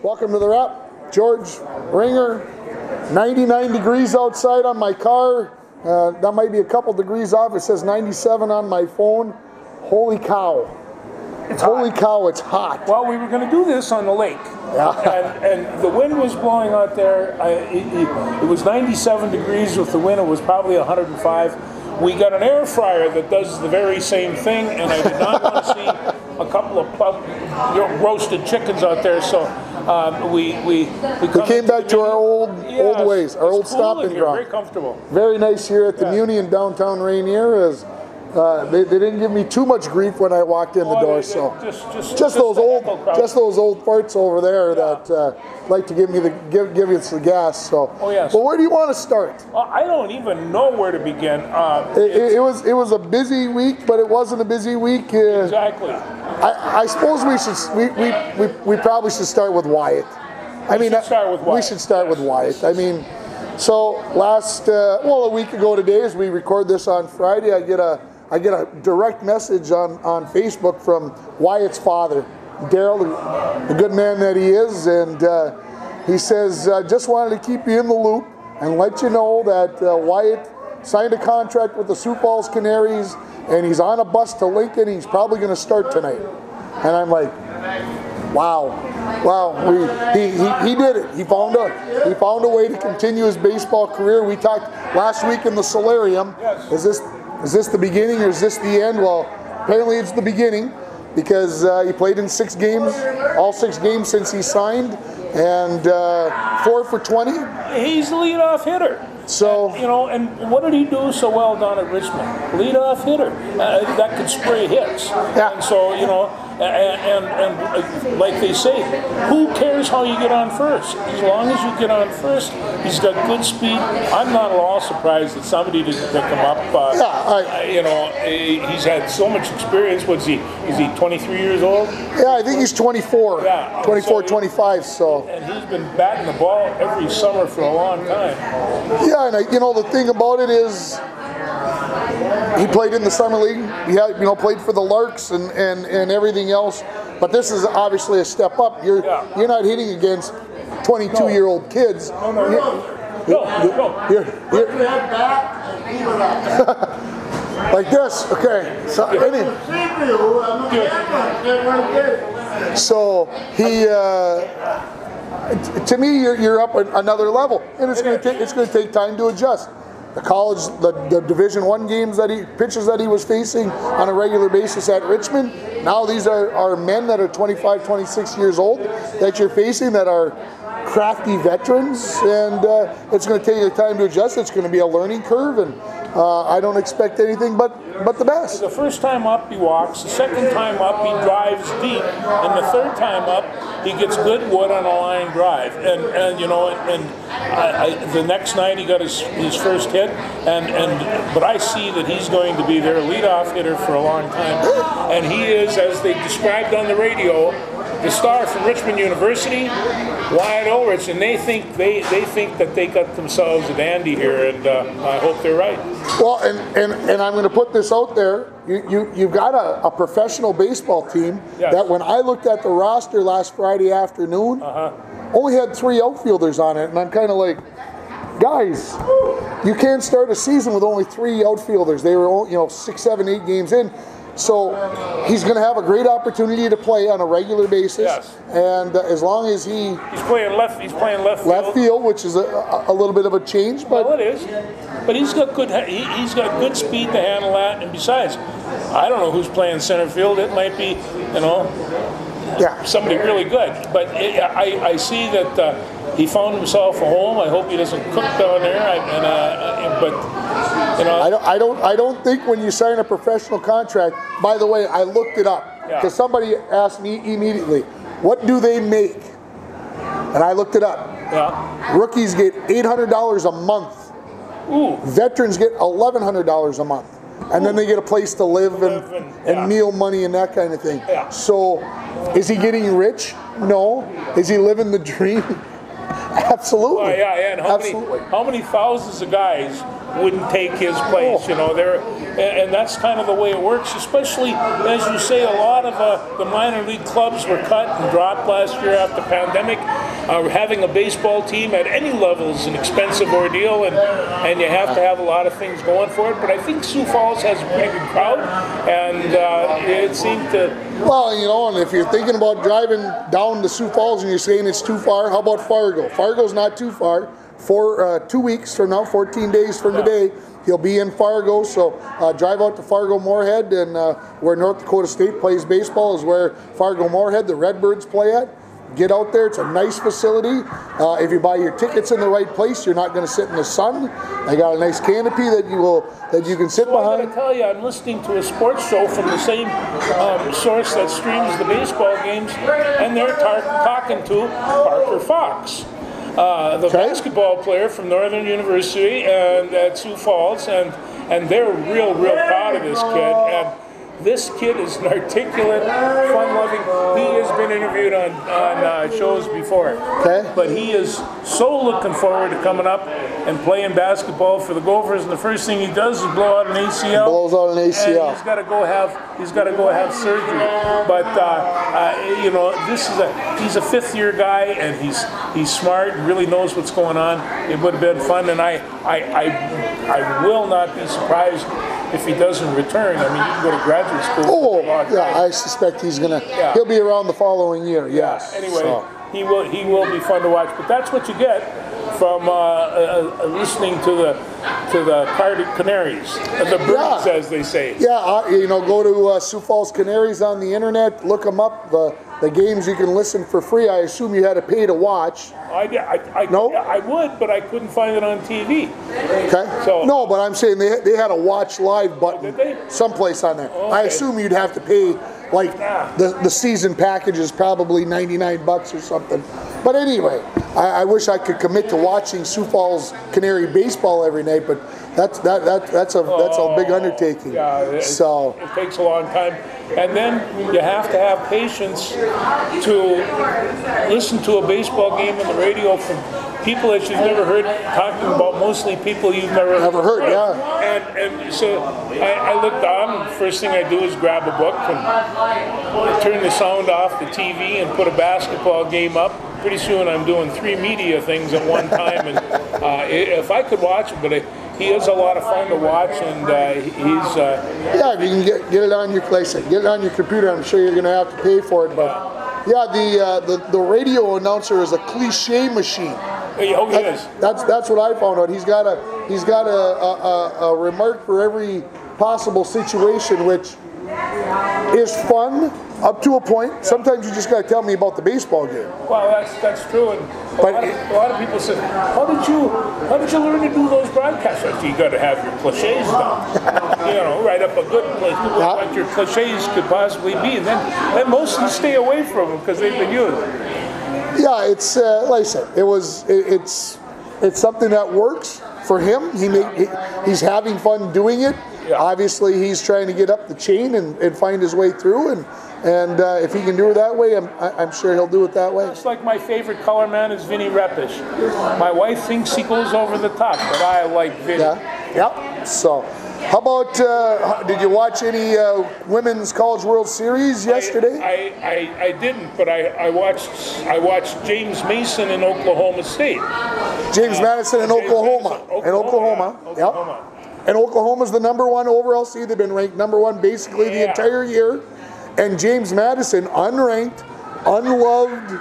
Welcome to the wrap. George Ringer. 99 degrees outside on my car. That might be a couple degrees off. It says 97 on my phone. Holy cow. Holy cow, it's hot. Well, we were going to do this on the lake. Yeah. And the wind was blowing out there. It was 97 degrees with the wind. It was probably 105. We got an air fryer that does the very same thing, and I did not want to see a couple of roasted chickens out there, so we came back to our old ways, our old stomping ground. Very comfortable. Very nice here at the Muni in downtown Rainier. They didn't give me too much grief when I walked in the door, so just those old farts over there that like to give us the gas. So, but where do you want to start? I don't even know where to begin. It was a busy week, but it wasn't a busy week. Exactly. I suppose we probably should start with Wyatt. We should start with Wyatt. I mean, so a week ago today, as we record this on Friday, I get a direct message on Facebook from Wyatt's father, Daryl, the good man that he is, and he says, just wanted to keep you in the loop and let you know that Wyatt signed a contract with the Sioux Falls Canaries, and he's on a bus to Lincoln. He's probably going to start tonight. And I'm like, wow, he did it. He found a way to continue his baseball career. We talked last week in the solarium. Yes. Is this the beginning or is this the end? Well, apparently it's the beginning, because he played in 6 games, all 6 games since he signed, and 4 for 20. He's the leadoff hitter. So and what did he do so well down at Richmond? Leadoff hitter that could spray hits. Yeah. And so and like they say, who cares how you get on first? As long as you get on first, he's got good speed. I'm not at all surprised that somebody didn't pick him up. He's had so much experience. Is he 23 years old? Yeah, I think he's 24. Yeah. 24, 25. So. And he's been batting the ball every summer for a long time. Yeah, and the thing about it is, he played in the summer league. He had, played for the Larks and everything else. But this is obviously a step up. You're not hitting against 22-year-old kids. No. Like this, okay. So he, to me, you're up another level, and it's going to take time to adjust. The college, the Division I games pitchers that he was facing on a regular basis at Richmond. Now these are men that are 25, 26 years old that you're facing that are crafty veterans, and it's going to take time to adjust. It's going to be a learning curve, and I don't expect anything but the best. The first time up he walks, the second time up he drives deep, and the third time up he gets good wood on a line drive. And the next night he got his first hit, but I see that he's going to be their leadoff hitter for a long time, and he is, as they described on the radio, the star from Richmond University, Wyatt Ulrich, and they think that they got themselves a dandy here, and I hope they're right. Well, and I'm going to put this out there. You've got a professional baseball team that, when I looked at the roster last Friday afternoon, only had 3 outfielders on it, and I'm kind of like, guys, you can't start a season with only 3 outfielders. They were 6, 7, 8 games in. So he's going to have a great opportunity to play on a regular basis, and as long as he's playing left field, which is a little bit of a change. But well, it is. But he's got good speed to handle that, and besides, I don't know who's playing center field. It might be somebody really good. But I see that he found himself a home. I hope he doesn't cook down there. I don't think when you sign a professional contract. By the way, I looked it up because somebody asked me immediately, "What do they make?" And I looked it up. Yeah. Rookies get $800 a month. Ooh. Veterans get $1,100 a month, and then they get a place to live and meal money and that kind of thing. Yeah. So, is he getting rich? No. Is he living the dream? Absolutely. Oh, yeah. And how many thousands of guys wouldn't take his place? You know, and that's kind of the way it works. Especially as you say, a lot of the minor league clubs were cut and dropped last year after pandemic. Having a baseball team at any level is an expensive ordeal, and you have to have a lot of things going for it. But I think Sioux Falls has a pretty good crowd, and it seemed to. Well, you know, and if you're thinking about driving down to Sioux Falls and you're saying it's too far, how about Fargo? Fargo's not too far. For 2 weeks from now, 14 days from today, he'll be in Fargo. So drive out to Fargo-Moorhead, and where North Dakota State plays baseball is where Fargo-Moorhead, the Redbirds, play at. Get out there. It's a nice facility. If you buy your tickets in the right place, you're not going to sit in the sun. They got a nice canopy that you can sit behind. I'm going to tell you, I'm listening to a sports show from the same source that streams the baseball games, and they're talking to Parker Fox, the basketball player from Northern University and at Sioux Falls, and they're real proud of this kid. And this kid is an articulate, fun-loving. He has been interviewed on shows before. But he is so looking forward to coming up and playing basketball for the Gophers. And the first thing he does is blow out an ACL. Blows out an ACL. And he's got to go have surgery. But you know, he's a fifth-year guy, and he's smart and really knows what's going on. It would have been fun, and I will not be surprised if he doesn't return. I mean, you can go to graduate school. Oh, yeah, I suspect he's gonna. Yeah. He'll be around the following year. Yes. Anyway, so. he will be fun to watch. But that's what you get from listening to the Canaries, the Birds, as they say. Yeah, you know, go to Sioux Falls Canaries on the internet. Look them up. The games you can listen for free. I assume you had to pay to watch. No? I would, but I couldn't find it on TV. Okay. So, no, but I'm saying they had a watch live button someplace on there. Okay. I assume you'd have to pay, like, the season package is probably $99 or something. But anyway, I wish I could commit to watching Sioux Falls Canary baseball every night, but that's a big undertaking. Yeah, it takes a long time. And then you have to have patience to listen to a baseball game on the radio from people that you've never heard talking about, mostly people you've never heard. Yeah. And so I looked on, and first thing I do is grab a book and turn the sound off the TV and put a basketball game up. Pretty soon I'm doing 3 media things at one time, and if I could watch it, but he is a lot of fun to watch, and he's... yeah, if you can get it on your place, get it on your computer. I'm sure you're going to have to pay for it, but yeah, the radio announcer is a cliche machine. Oh, he is. That's what I found out. He's got a remark for every possible situation, which is fun up to a point. Sometimes you just got to tell me about the baseball game. Well, that's true. And a lot of people say, how did you learn to do those broadcasts? You got to have your cliches down. You know, write up a good place, what your cliches could possibly be, and then mostly stay away from them because they've been used. Yeah, it's like I said, it's something that works for him. He's having fun doing it. Yeah. Obviously, he's trying to get up the chain and find his way through, and if he can do it that way, I'm sure he'll do it that way. It's like my favorite color man is Vinny Repish. My wife thinks he goes over the top, but I like Vinny. Yeah. So, how about, did you watch any Women's College World Series yesterday? I didn't, but I watched James Mason in Oklahoma State. James Madison in Oklahoma. Yep. And Oklahoma's the #1 overall seed. They've been ranked #1 basically the entire year. And James Madison, unranked, unloved.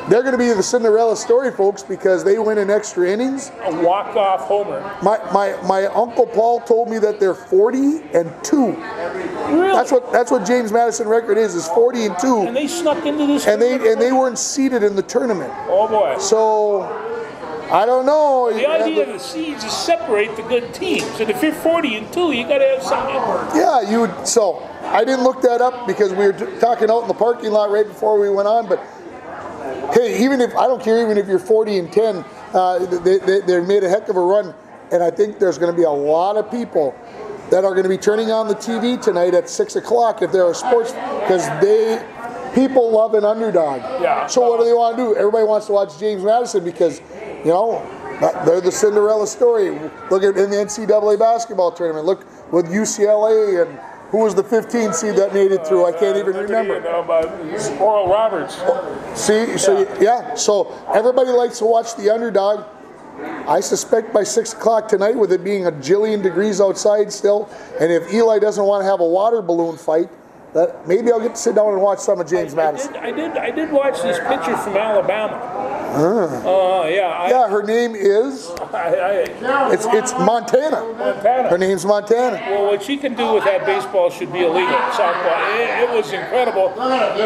They're going to be the Cinderella story, folks, because they win in extra innings. A walk-off homer. My Uncle Paul told me that they're 40-2. Really? That's what James Madison record is 40-2. And they snuck into this. And they weren't seeded in the tournament. Oh boy. So I don't know. The idea of the seeds is separate the good teams. And if you're 40-2, you got to have something. Yeah, you would. So I didn't look that up because we were talking out in the parking lot right before we went on. But hey, even if you're 40-10, they made a heck of a run, and I think there's going to be a lot of people that are going to be turning on the TV tonight at 6 o'clock if they're a sports, because people love an underdog. Yeah. So what do they want to do? Everybody wants to watch James Madison because, you know, they're the Cinderella story. Look at in the NCAA basketball tournament. Look with UCLA and who was the 15 seed that made it through? I can't even remember. Oral Roberts. See, so yeah. So everybody likes to watch the underdog. I suspect by 6 o'clock tonight, with it being a jillion degrees outside still, and if Eli doesn't want to have a water balloon fight, that maybe I'll get to sit down and watch some of James Madison. I did watch this pitcher from Alabama. Yeah, her name is. It's Montana. Montana. Her name's Montana. Well, what she can do with that baseball should be illegal. Softball. It was incredible, and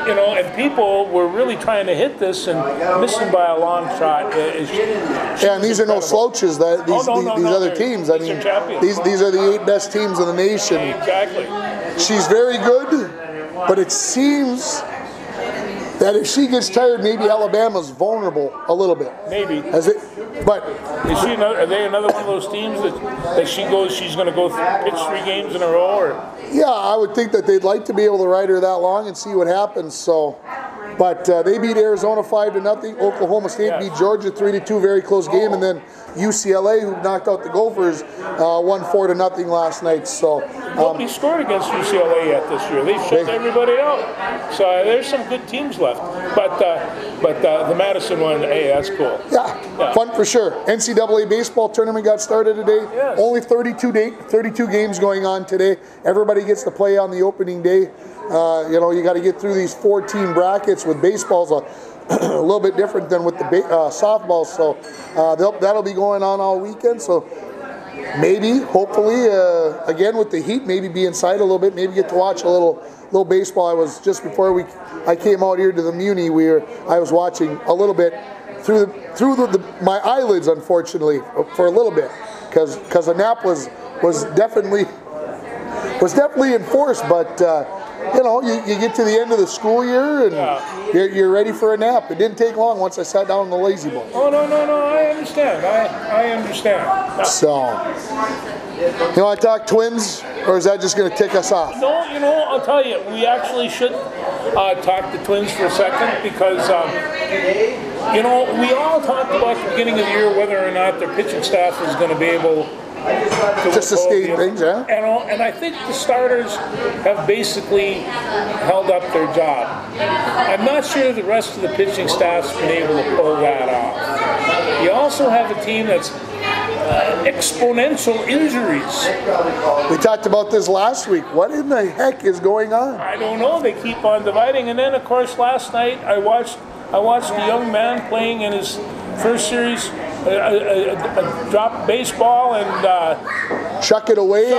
you know, and people were really trying to hit this and missing by a long shot. And these are no slouches. These other teams. I mean, these are the 8 best teams in the nation. Exactly. She's very good, but it seems that if she gets tired, maybe Alabama's vulnerable a little bit. Maybe. But is she? Are they another one of those teams that she's going to go pitch 3 games in a row? Or? Yeah, I would think that they'd like to be able to ride her that long and see what happens. So, but they beat Arizona 5-0. Oklahoma State beat Georgia 3-2, very close game, and then UCLA, who knocked out the Gophers, won 4-0 last night. So nobody scored against UCLA yet this year. They shut everybody out. So there's some good teams left. But the Madison one, hey, that's cool. Yeah, fun for sure. NCAA baseball tournament got started today. Yes. Only 32 games going on today. Everybody gets to play on the opening day. You know, you got to get through these 4-team brackets. With baseball's a little bit different than with the softball. So that'll be going on all weekend. So maybe, hopefully, again with the heat, maybe be inside a little bit. Maybe get to watch a little baseball. I was just before I came out here to the Muni. I was watching a little bit through my eyelids, unfortunately, for a little bit, because a nap was definitely enforced. But you know, you get to the end of the school year and you're ready for a nap. It didn't take long once I sat down in the lazy boy. Oh no! I understand. I understand. So, you want to talk Twins, or is that just going to tick us off? No, you know, I'll tell you, we actually should talk the Twins for a second because, you know, we all talked about at the beginning of the year whether or not their pitching staff was going to be able to sustain things, yeah. And I think the starters have basically held up their job. I'm not sure the rest of the pitching staff's been able to pull that off. You also have a team that's exponential injuries. We talked about this last week. What in the heck is going on? I don't know. They keep on dividing. And then, of course, last night I watched the young man playing in his first series, drop baseball and chuck it away.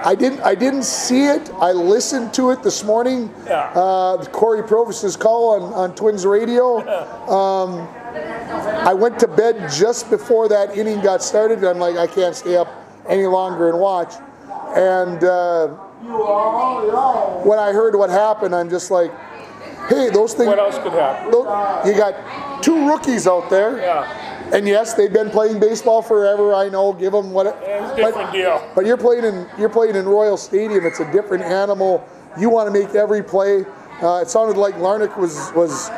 I didn't see it. I listened to it this morning. Yeah. Corey Provis's call on Twins Radio. Yeah. I went to bed just before that inning got started, and I'm like, I can't stay up any longer and watch. And when I heard what happened, I'm just like, hey, those things. What else could happen? You got 2 rookies out there. Yeah. And yes, they've been playing baseball forever. I know. Give them what. It's a different deal. But you're playing in Royal Stadium. It's a different animal. You want to make every play. It sounded like Larnach was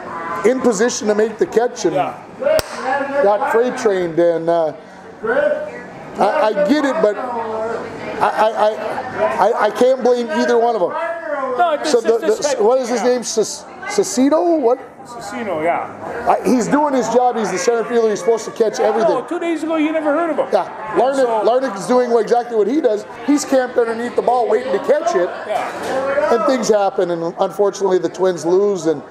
in position to make the catch and got freight trained. And I get it, but I can't blame either one of them. No, what is his name? Cicino? What? Cicino, yeah. He's doing his job. He's the center fielder. He's supposed to catch everything. No, 2 days ago you never heard of him. Yeah, Larnach is doing exactly what he does. He's camped underneath the ball waiting to catch it. Yeah. And things happen, and unfortunately the Twins lose. And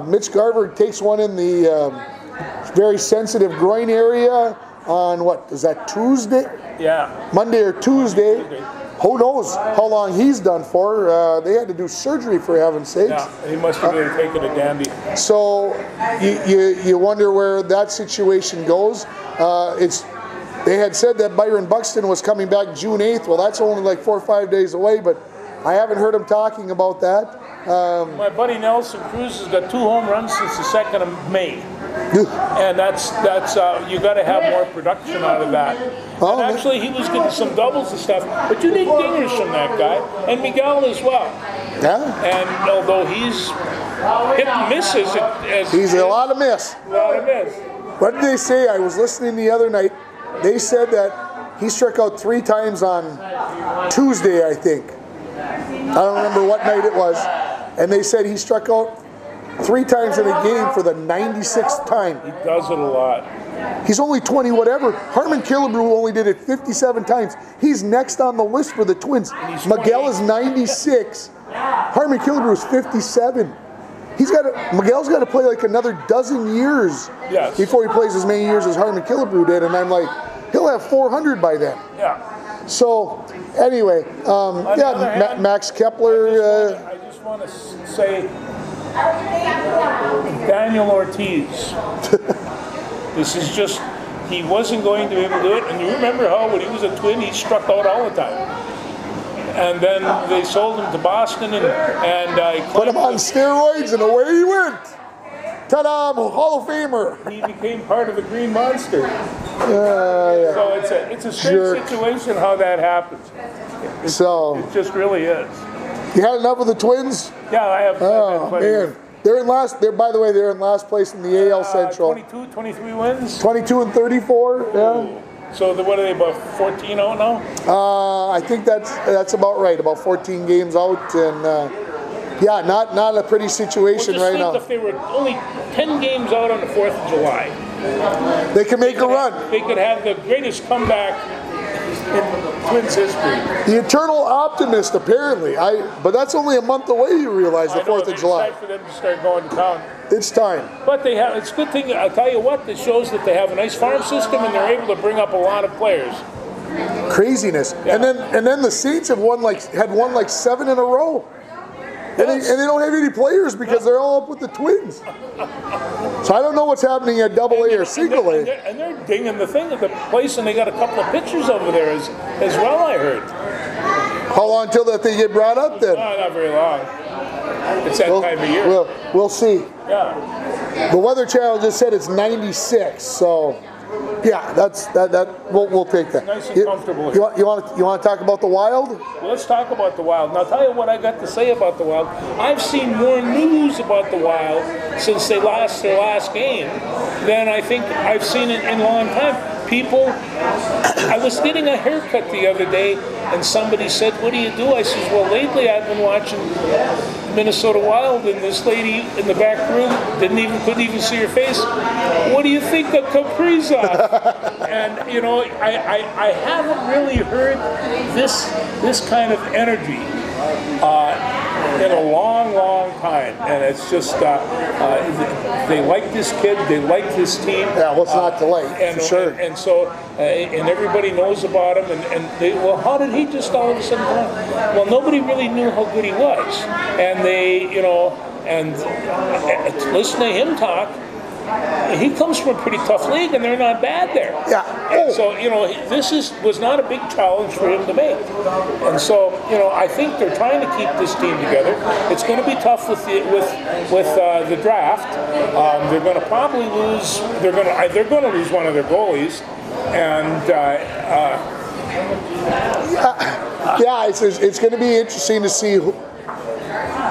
Mitch Garver takes one in the very sensitive groin area on what is that, Tuesday? Yeah. Monday or Tuesday. Who knows how long he's done for? They had to do surgery, for heaven's sakes. Yeah, he must have been taking a dandy. So you wonder where that situation goes. They had said that Byron Buxton was coming back June 8th. Well, that's only like 4 or 5 days away, but I haven't heard him talking about that. My buddy Nelson Cruz has got 2 home runs since the 2nd of May. And that's you got to have more production out of that. And actually, he was getting some doubles and stuff, but you need dingers from that guy, and Miguel as well. Yeah. And although he's hit and misses, he's a lot of miss. A lot of miss. What did they say? I was listening the other night. They said that he struck out 3 times on Tuesday, I think. I don't remember what night it was. And they said he struck out 3 times in a game for the 96th time. He does it a lot. He's only 20 whatever. Harmon Killebrew only did it 57 times. He's next on the list for the Twins. Miguel is 96. Harmon Killebrew is 57. Miguel's got to play like another dozen years before he plays as many years as Harmon Killebrew did. And I'm like, he'll have 400 by then. Yeah. So, anyway, Max Kepler. I just want to say, Daniel Ortiz. This is just, he wasn't going to be able to do it. And you remember how when he was a Twin, he struck out all the time. And then they sold him to Boston and put him on steroids and away he went. Ta-da, Hall of Famer. He became part of the Green Monster. So it's a strange situation how that happens. It just really is. You had enough of the Twins? Yeah, I have. Oh, man. They're in last. By the way, they're in last place in the AL Central. 22, 23 wins. 22 and 34. Yeah. So what are they, about 14-0 now? I think that's about right. About 14 games out, and not a pretty situation right now. If they were only 10 games out on the 4th of July, they can make a run. They could have the greatest comeback in Twins history. The eternal optimist, apparently. But that's only a month away. You realize the 4th of July. It's time for them to start going to town. It's time. But it's a good thing. I'll tell you what. This shows that they have a nice farm system and they're able to bring up a lot of players. Craziness. Yeah. And then the Saints had won like 7 in a row. And they don't have any players because they're all up with the Twins. So I don't know what's happening at AA or Single A. And they're dinging the thing at the place, and they got a couple of pitchers over there as well, I heard. How long until that they get brought up then? Not very long. It's that time of year. We'll see. Yeah. The Weather Channel just said it's 96, so yeah, we'll take that. Nice and comfortable. You want to talk about the Wild? Well, let's talk about the Wild. Now, I'll tell you what I got to say about the Wild. I've seen more news about the Wild since they lost their last game than I think I've seen it in a long time. I was getting a haircut the other day, and somebody said, "What do you do?" I said, "Well, lately I've been watching Minnesota Wild, and this lady in the back room couldn't even see her face. What do you think of Kaprizov?" And I haven't really heard this kind of energy in a long, long time, and it's just they like this kid, they like this team. Yeah, what's not to like? For sure. And so everybody knows about him, and how did he just all of a sudden come on? Well, nobody really knew how good he was, and listen to him talk. He comes from a pretty tough league, and they're not bad there. Yeah. And so this was not a big challenge for him to make. And so I think they're trying to keep this team together. It's going to be tough with the draft. They're going to probably lose. They're going to lose one of their goalies, and it's going to be interesting to see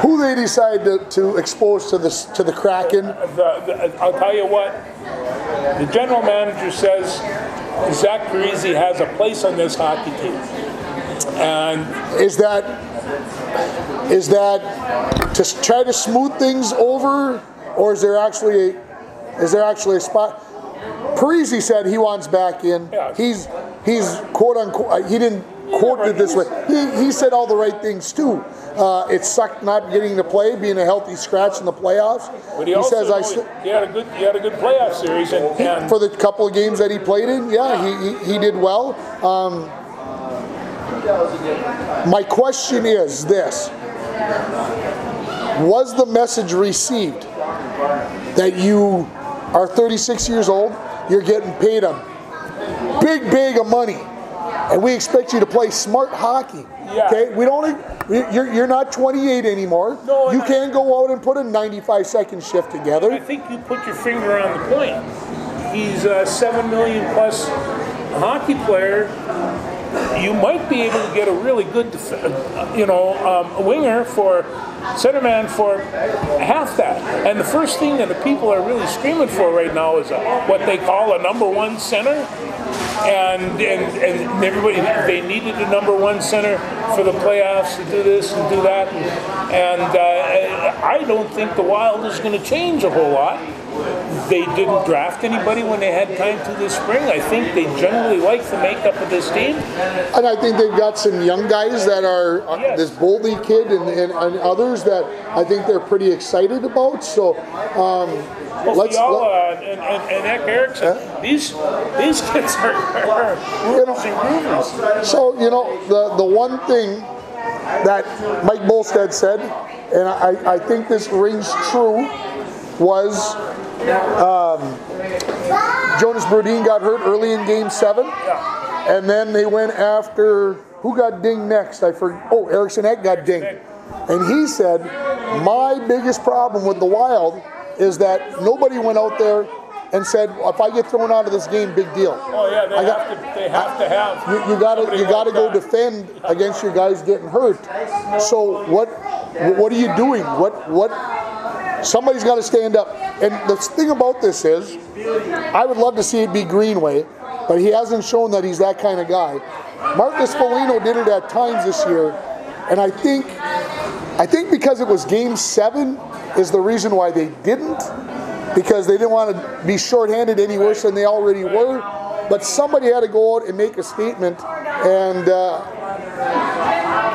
who they decide to expose to the Kraken. I'll tell you what, the general manager says Zach Parise has a place on this hockey team. And is that to try to smooth things over, or is there actually a spot? Parise said he wants back in. Yeah. He's quote unquote, he didn't quote it this way. He said all the right things too. It sucked not getting to play, being a healthy scratch in the playoffs. But he had a good playoff series, and for the couple of games that he played in, he did well. My question is this: was the message received that you are 36 years old, you're getting paid a big bag of money and we expect you to play smart hockey. Yeah. Okay, you're not 28 anymore. No, you can't go out and put a 95-second shift together. I think you put your finger on the point. He's a $7 million plus hockey player. You might be able to get a really good, winger for centerman for half that. And the first thing that the people are really screaming for right now is what they call a number one center. And everybody, they needed a number one center for the playoffs to do this and do that. And I don't think the Wild is going to change a whole lot. They didn't draft anybody when they had time to this spring. I think they generally like the makeup of this team. And I think they've got some young guys that are, this Boldy kid and others that I think they're pretty excited about. So, Fiala and Ek Erickson, these kids are roots and groovers. So, the one thing that Mike Bolstad said, and I think this rings true, was Jonas Brodin got hurt early in Game 7, and then they went after, who got dinged next? I forget. Oh, Eriksson Ek got dinged. And he said, my biggest problem with the Wild is that nobody went out there and said, if I get thrown out of this game, big deal. Oh yeah, they have to have. You gotta go defend against your guys getting hurt. So what are you doing? What? Somebody's got to stand up. And the thing about this is, I would love to see it be Greenway, but he hasn't shown that he's that kind of guy. Marcus Foligno did it at times this year, and I think because it was Game 7 is the reason why they didn't, because they didn't want to be shorthanded any worse than they already were. But somebody had to go out and make a statement. And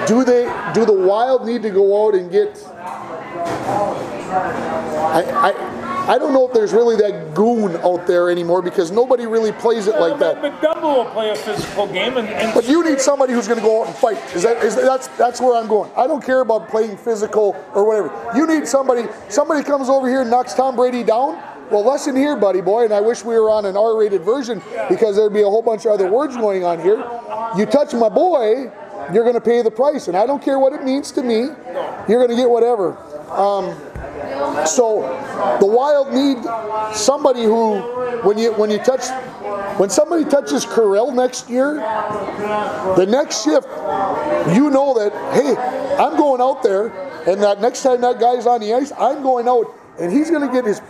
do the Wild need to go out and get? I don't know if there's really that goon out there anymore, because nobody really plays it like that. McDonough will play a physical game, but you need somebody who's going to go out and fight. That's where I'm going. I don't care about playing physical or whatever. You need somebody comes over here and knocks Tom Brady down. Well, listen here, buddy boy, and I wish we were on an R-rated version, because there'd be a whole bunch of other words going on here. You touch my boy, you're going to pay the price, and I don't care what it means to me. You're going to get whatever. So the Wild need somebody who, when somebody touches Carell next year, the next shift, you know that, hey, I'm going out there, and that next time that guy's on the ice, I'm going out, and he's going to get his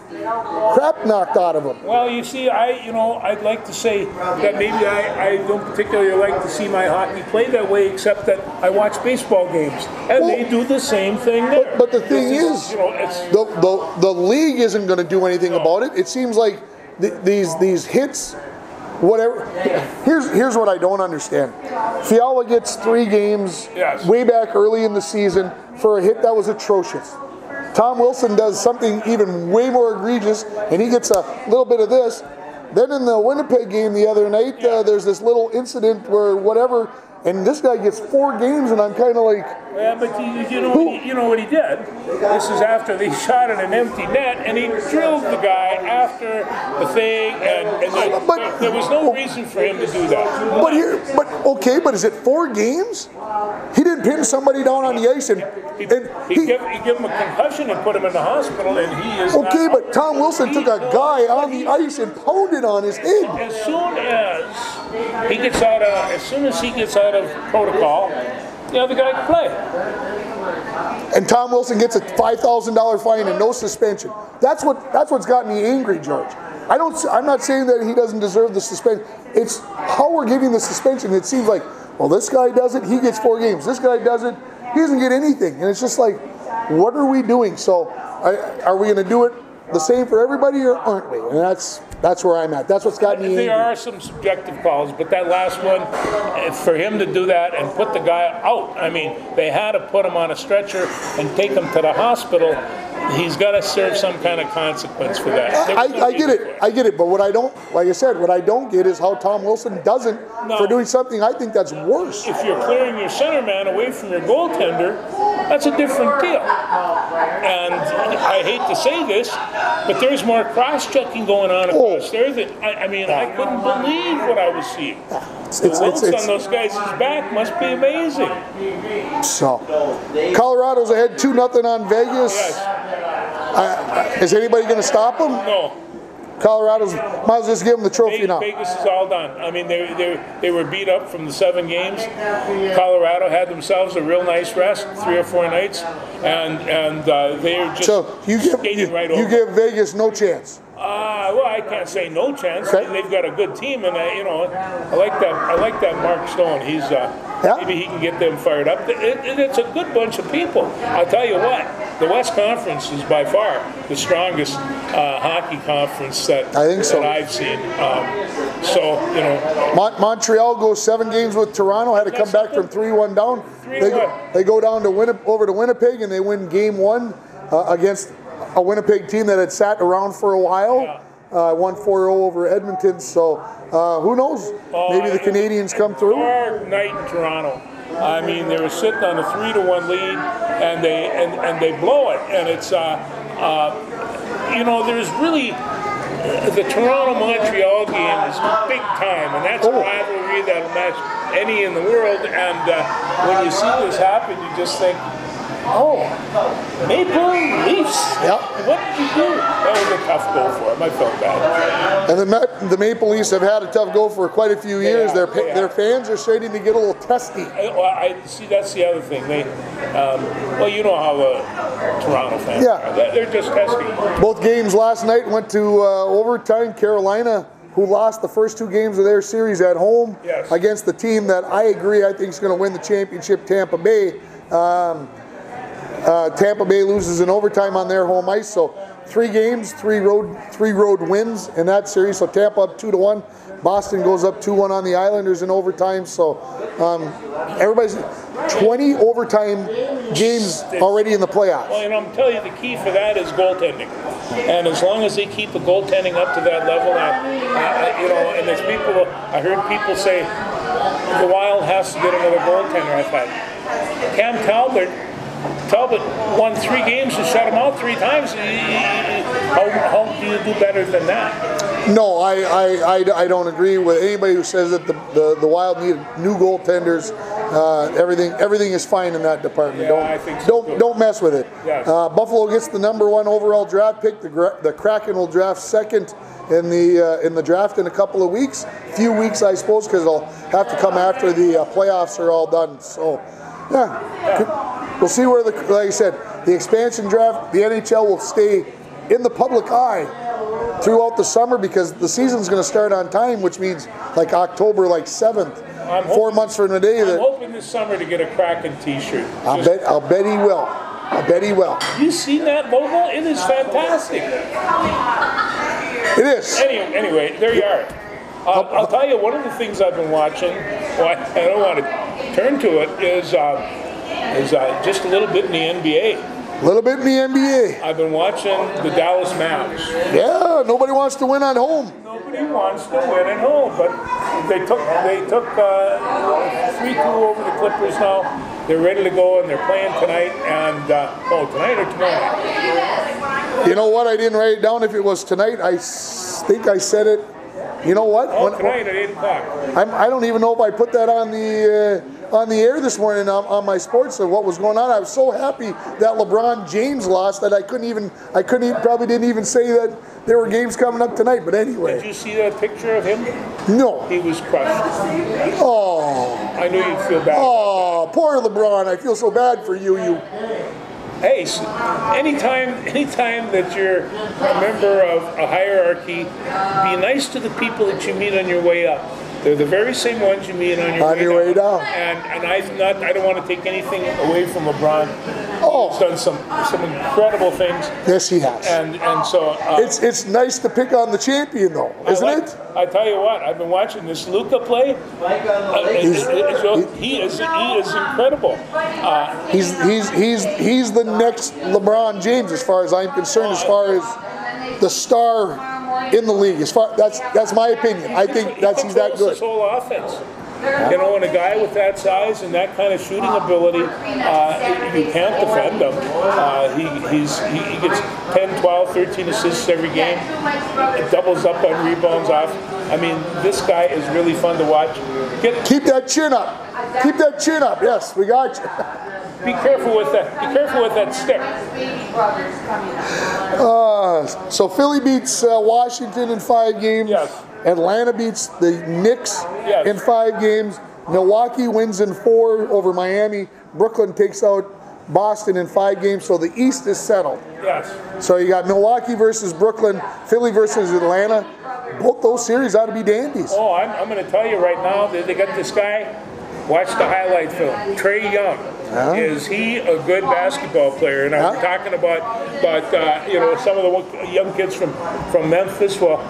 crap knocked out of him. Well, you see, I'd like to say that maybe I don't particularly like to see my hockey play that way, except that I watch baseball games, and they do the same thing there. But the thing is, the league isn't going to do anything about it. It seems like these hits, whatever. Here's what I don't understand. Fiala gets 3 games way back early in the season for a hit that was atrocious. Tom Wilson does something even way more egregious, and he gets a little bit of this. Then in the Winnipeg game the other night, there's this little incident where whatever, and this guy gets 4 games, and I'm kind of like... Yeah, but you know what he did? This is after they shot at an empty net, and he drilled the guy after the thing, and there was no reason for him to do that. But is it 4 games? He didn't pin somebody down on the ice, and he gave him a concussion and put him in the hospital, and he is okay. But Tom Wilson took a guy on the ice and pounded on his head. As soon as he gets out of protocol, the other guy can play. And Tom Wilson gets a $5,000 fine and no suspension. That's what's got me angry, George. I'm not saying that he doesn't deserve the suspension. It's how we're giving the suspension. It seems like, well, this guy does it, he gets 4 games. This guy does it, he doesn't get anything. And it's just like, what are we doing? So are we going to do it the same for everybody, or aren't we? And that's where I'm at. That's what's got me angry. There are some subjective calls, but that last one, for him to do that and put the guy out, I mean, they had to put him on a stretcher and take him to the hospital. he's got to serve some kind of consequence for that. I get it. But what I don't, like I said, what I don't get is how Tom Wilson doesn't for doing something I think that's worse. If you're clearing your center man away from your goaltender, that's a different deal. And I hate to say this, but there's more cross-checking going on across there than, I mean, I couldn't believe what I was seeing. The weights on those guys' back must be amazing. So, Colorado's ahead 2-0 on Vegas. Yes. Is anybody going to stop them? No. Colorado's, might as well just give them the trophy now. Vegas is all done. I mean, they were beat up from the 7 games. Colorado had themselves a real nice rest, 3 or 4 nights, and they're just skating right over. You give Vegas no chance. Well, I can't say no chance. Okay. They've got a good team, and I like that Mark Stone. He's maybe he can get them fired up. It's a good bunch of people. I'll tell you what, the West Conference is by far the strongest hockey conference that I've seen. Montreal goes 7 games with Toronto. Had to come back from 3-1 down. They go down to over to Winnipeg, and they win Game 1 against a Winnipeg team that had sat around for a while. Won 4-0 over Edmonton. So who knows? Maybe the Canadians come through. Hard night in Toronto. I mean, they were sitting on a 3-1 lead, and they blow it. And it's there's really the Toronto-Montreal game is big time, and that's a rivalry that'll match any in the world. And when you see this happen, you just think, Maple Leafs. Yep. What did you do? That was a tough goal for them. I felt bad. And the Maple Leafs have had a tough goal for quite a few years. Their fans are starting to get a little testy. I see. That's the other thing. They, you know how Toronto fans are. They're just testy. Both games last night went to overtime. Carolina, who lost the first 2 games of their series at home against the team that I think is going to win the championship, Tampa Bay. Tampa Bay loses in overtime on their home ice, so 3 games, 3 road wins in that series. So Tampa up 2-1. Boston goes up 2-1 on the Islanders in overtime. So everybody's 20 overtime games already in the playoffs. Well, and I'm telling you, the key for that is goaltending. And as long as they keep the goaltending up to that level, and there's people, I heard people say the Wild has to get another goaltender. I thought Cam Talbot won 3 games and shut him out 3 times. How do you do better than that? No, I don't agree with anybody who says that the Wild need new goaltenders. Everything is fine in that department. I think so don't mess with it. Yes. Buffalo gets the #1 overall draft pick. The Kraken will draft second in the draft in a couple of weeks. Few weeks, I suppose, because they'll have to come after the playoffs are all done. So, we'll see where like I said, the expansion draft, the NHL will stay in the public eye throughout the summer because the season's going to start on time, which means like October 7th, 4 months from today. I'm hoping this summer to get a Kraken T-shirt. I'll bet he will. I bet he will. You seen that logo? It is fantastic. It is. Anyway, there you are. I'll tell you, one of the things I've been watching, I don't want to turn to it, is just a little bit in the NBA. A little bit in the NBA. I've been watching the Dallas Mavericks. Yeah, nobody wants to win at home. Nobody wants to win at home, but they took 3-2 over the Clippers now. They're ready to go, and they're playing tonight. And tonight or tomorrow night? You know what? I didn't write it down if it was tonight. I think I said it. You know what? Tonight at 8 o'clock. I don't even know if I put that on the air this morning on my sports of what was going on. I was so happy that LeBron James lost that I probably didn't even say that there were games coming up tonight. But anyway. Did you see that picture of him? No. He was crushed. Oh. I knew you'd feel bad. Oh, poor LeBron. I feel so bad for you. Hey, anytime that you're a member of a hierarchy, be nice to the people that you meet on your way up. They're the very same ones you meet on your way down. And I don't want to take anything away from LeBron. He's done some incredible things. Yes, he has. And so it's nice to pick on the champion, though, isn't it? I tell you what, I've been watching this Ncaa play. He is incredible. He's the next LeBron James, as far as I'm concerned, as far as the star in the league. That's my opinion. I think he's that good. His whole offense. You know, and a guy with that size and that kind of shooting ability, you can't defend him. He gets 10, 12, 13 assists every game. It doubles up on rebounds off. I mean, this guy is really fun to watch. Keep that chin up. Keep that chin up. Yes, we got you. Be careful with that. Be careful with that stick. So Philly beats Washington in 5 games. Yes. Atlanta beats the Knicks in 5 games. Milwaukee wins in 4 over Miami. Brooklyn takes out Boston in 5 games. So the East is settled. Yes. So you got Milwaukee versus Brooklyn, Philly versus Atlanta. Both those series ought to be dandies. Oh, I'm going to tell you right now, they got this guy. Watch the highlight film. Trae Young. Is he a good basketball player? And I'm talking about you know, some of the young kids from Memphis. Well,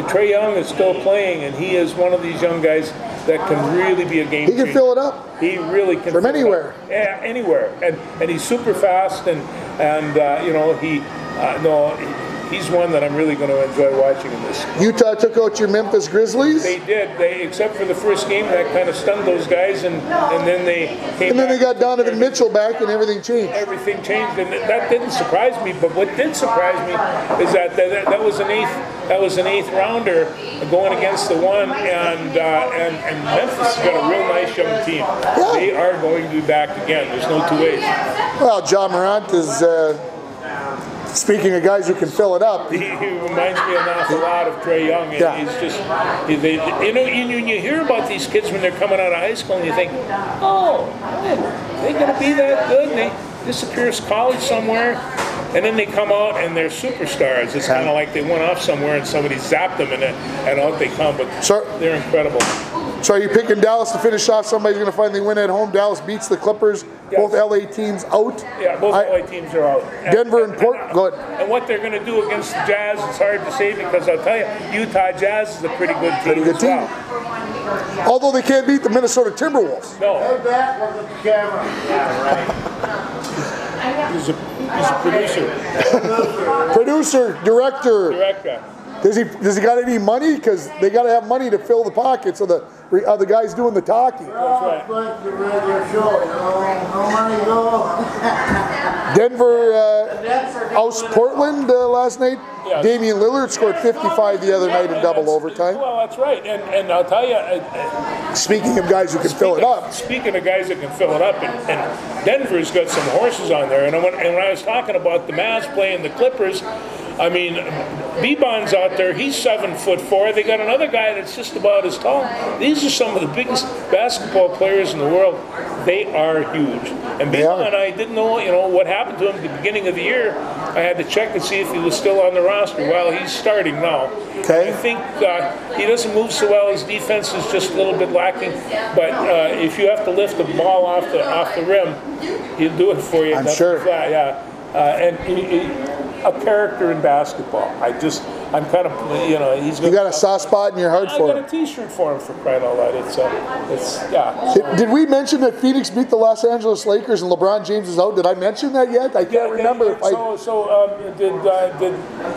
Trae Young is still playing, and he is one of these young guys that can really be a game changer. He can fill it up. He really can. From anywhere. Yeah, anywhere. And he's super fast, and you know, he's one that I'm really going to enjoy watching in this. Utah took out your Memphis Grizzlies. They did. Except for the first game, that kind of stunned those guys, and then they came. And then they got Donovan Mitchell back, and everything changed. Everything changed, and that didn't surprise me. But what did surprise me is that was an eighth rounder going against the one, and Memphis has got a real nice young team. Yeah. They are going to be back again. There's no two ways. Well, Ja Morant is. Speaking of guys who can fill it up, he reminds me an awful lot of Trae Young. And he's just, you know, you hear about these kids when they're coming out of high school, and you think, oh, they're going to be that good, and they disappear to college somewhere, and then they come out and they're superstars. It's kind of like they went off somewhere and somebody zapped them, and out they come. But they're incredible. So are you picking Dallas to finish off? Somebody's going to finally win at home. Dallas beats the Clippers. Yes. Both LA teams out. Yeah, both LA teams are out. Denver and Portland. Go ahead. And what they're going to do against the Jazz, it's hard to say, because I'll tell you, Utah Jazz is a pretty good team. Pretty good team. Although they can't beat the Minnesota Timberwolves. No. Hey, back with the camera. Yeah, right. He's a producer. Producer, director. Director. Does he got any money? Because they got to have money to fill the pockets of the guys doing the talking. That's right. Like the radio show, you know, no money, no. Denver oust Portland last night. Yes. Damian Lillard scored 55 the other night in double overtime. Well, that's right. And I'll tell you. Speaking of guys who can fill it up. Speaking of guys that can fill it up, and Denver's got some horses on there. And when I was talking about the Mavs playing the Clippers, I mean, Bebon's out there. He's 7'4". They got another guy that's just about as tall. These are some of the biggest basketball players in the world. They are huge. And Bebon, I didn't know, you know, what happened to him at the beginning of the year. I had to check and see if he was still on the roster. Well, he's starting now. Okay. I think he doesn't move so well. His defense is just a little bit lacking. But if you have to lift the ball off the rim, he'll do it for you. I'm sure. Yeah. And a character in basketball. I'm kind of, you know, he's. You got a soft spot in your heart for him. I got a T-shirt for him, for crying out loud. It's. Did we mention that Phoenix beat the Los Angeles Lakers and LeBron James is out? Did I mention that yet? I can't remember. Did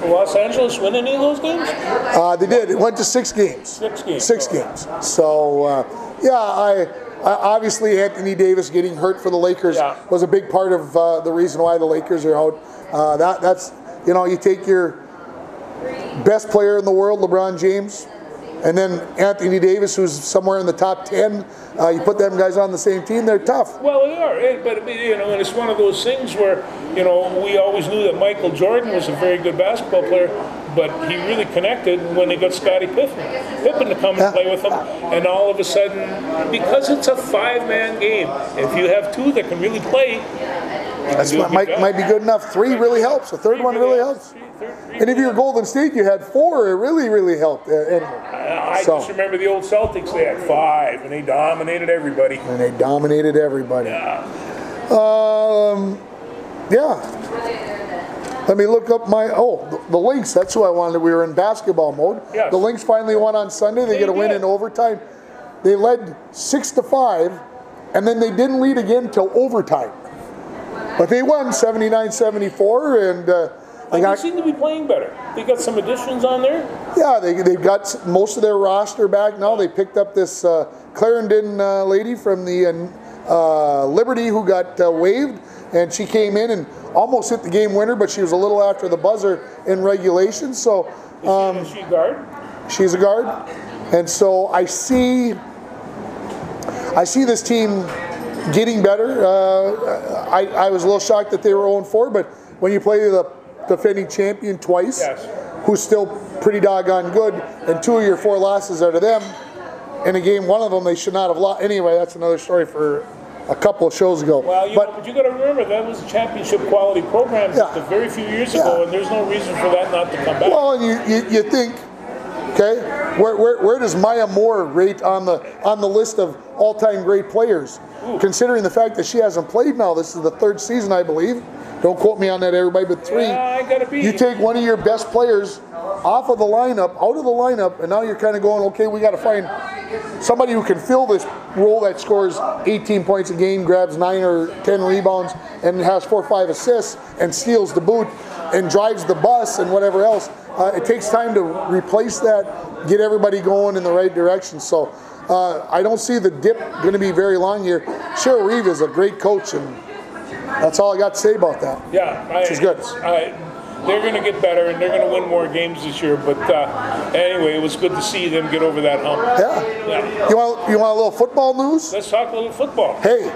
Los Angeles win any of those games? They did. It went to 6 games. 6 games. 6 games. So I obviously Anthony Davis getting hurt for the Lakers was a big part of the reason why the Lakers are out. That's, you know, you take your best player in the world, LeBron James, and then Anthony Davis, who's somewhere in the top 10. You put them guys on the same team, they're tough. Well, they are, but you know, and it's one of those things where, you know, we always knew that Michael Jordan was a very good basketball player, but he really connected when they got Scottie Pippen to come and play with them, and all of a sudden, because it's a 5-man game, if you have 2 that can really play, that's might be good enough. 3 really helps. The third one really helps. And if you're Golden State, you had 4. It really helped. I just remember the old Celtics. They had 5, and they dominated everybody. Yeah. Yeah. Let me look up the Lynx. That's who I wanted. We were in basketball mode. Yes. The Lynx finally won on Sunday. They get a win in overtime. They led 6-5, and then they didn't lead again till overtime. But they won 79-74, and they seem to be playing better. They got some additions on there. Yeah, they've got most of their roster back now. They picked up this Clarendon lady from the Liberty who got waived, and she came in and almost hit the game winner, but she was a little after the buzzer in regulation. So is she a guard? She's a guard, and so I see this team getting better. I was a little shocked that they were 0-4, but when you play the defending champion twice, who's still pretty doggone good, and 2 of your 4 losses are to them, in a game, one of them they should not have lost. Anyway, that's another story for a couple of shows ago. Well, but you got to remember that was a championship quality program just a very few years ago, and there's no reason for that not to come back. Well, and you think, okay, where does Maya Moore rate on the list of all-time great players? Ooh. Considering the fact that she hasn't played now, this is the 3rd season, I believe. Don't quote me on that, everybody, but 3. I gotta be. You take one of your best players off of the lineup, out of the lineup, and now you're kind of going, okay, we got to find somebody who can fill this role that scores 18 points a game, grabs 9 or 10 rebounds, and has 4 or 5 assists, and steals the boot, and drives the bus, and whatever else. It takes time to replace that, get everybody going in the right direction. So I don't see the dip going to be very long here. Cheryl Reeve is a great coach, and that's all I got to say about that. Yeah, she's good. They're going to get better, and they're going to win more games this year. But anyway, it was good to see them get over that hump. Yeah. You want a little football news? Let's talk a little football. Hey,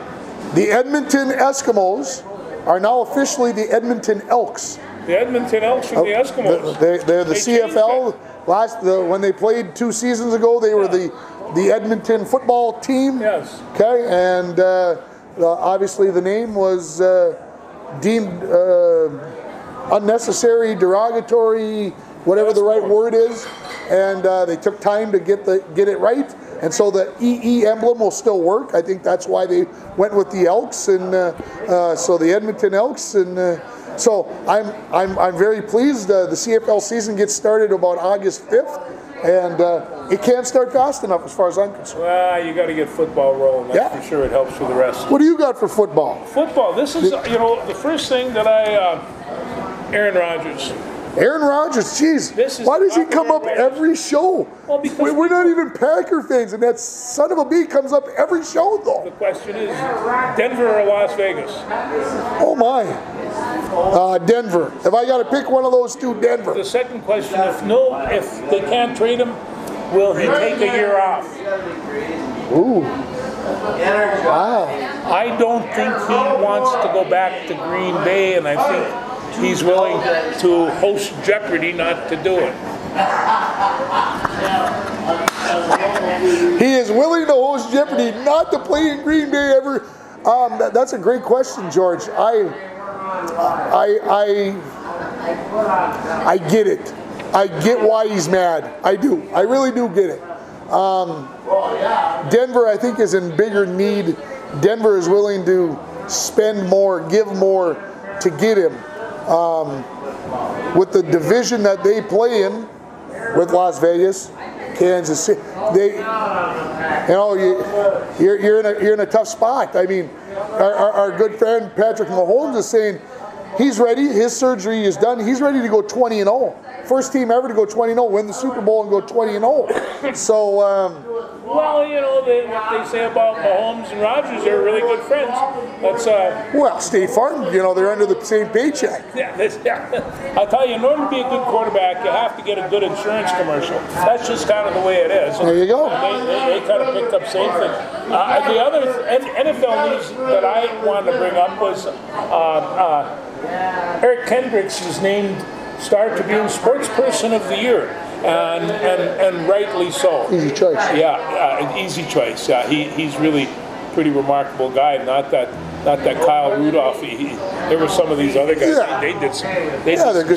the Edmonton Eskimos are now officially the Edmonton Elks. The Edmonton Elks from the Eskimos. They're the CFL. When they played 2 seasons ago, they were the Edmonton football team. Yes. Okay, and obviously the name was deemed unnecessary, derogatory, whatever the right word is, and they took time to get it right. And so the EE emblem will still work. I think that's why they went with the Elks, and so the Edmonton Elks, and so I'm very pleased. The CFL season gets started about August 5th, and it can't start fast enough as far as I'm concerned. Well, you got to get football rolling. That's for sure. It helps for the rest. What do you got for football? Football. This is the first thing that Aaron Rodgers. Aaron Rodgers, geez, why does he come up every show? Well, because we're not even Packer fans, and that son of a bee comes up every show, though. The question is, Denver or Las Vegas? Oh my, Denver. If I got to pick one of those two, Denver. The second question: if they can't trade him, will he take a year off? Ooh. Wow. I don't think he wants to go back to Green Bay, and I think he's willing to host Jeopardy not to do it. He is willing to host Jeopardy not to play in Green Bay ever. That's a great question, George. I get it. I get why he's mad. I do. I really do get it. Denver, I think, is in bigger need. Denver is willing to spend more, give more to get him. With the division that they play in, with Las Vegas, Kansas City, you're in a tough spot. I mean, our good friend Patrick Mahomes is saying he's ready. His surgery is done. He's ready to go 20-0. First team ever to go 20-0, win the Super Bowl and go 20-0. So, well, what they say about Mahomes and Rodgers, they're really good friends. That's well, State Farm, they're under the same paycheck. Yeah. I'll tell you, in order to be a good quarterback, you have to get a good insurance commercial. That's just kind of the way it is. There you go. They kind of picked up the same thing. The other NFL news that I wanted to bring up was Eric Kendricks is named Star Tribune Sports Person of the Year, and rightly so. Easy choice. Yeah, easy choice. Yeah, he's really pretty remarkable guy. Not that Kyle Rudolph. There were some of these other guys. Yeah. They did some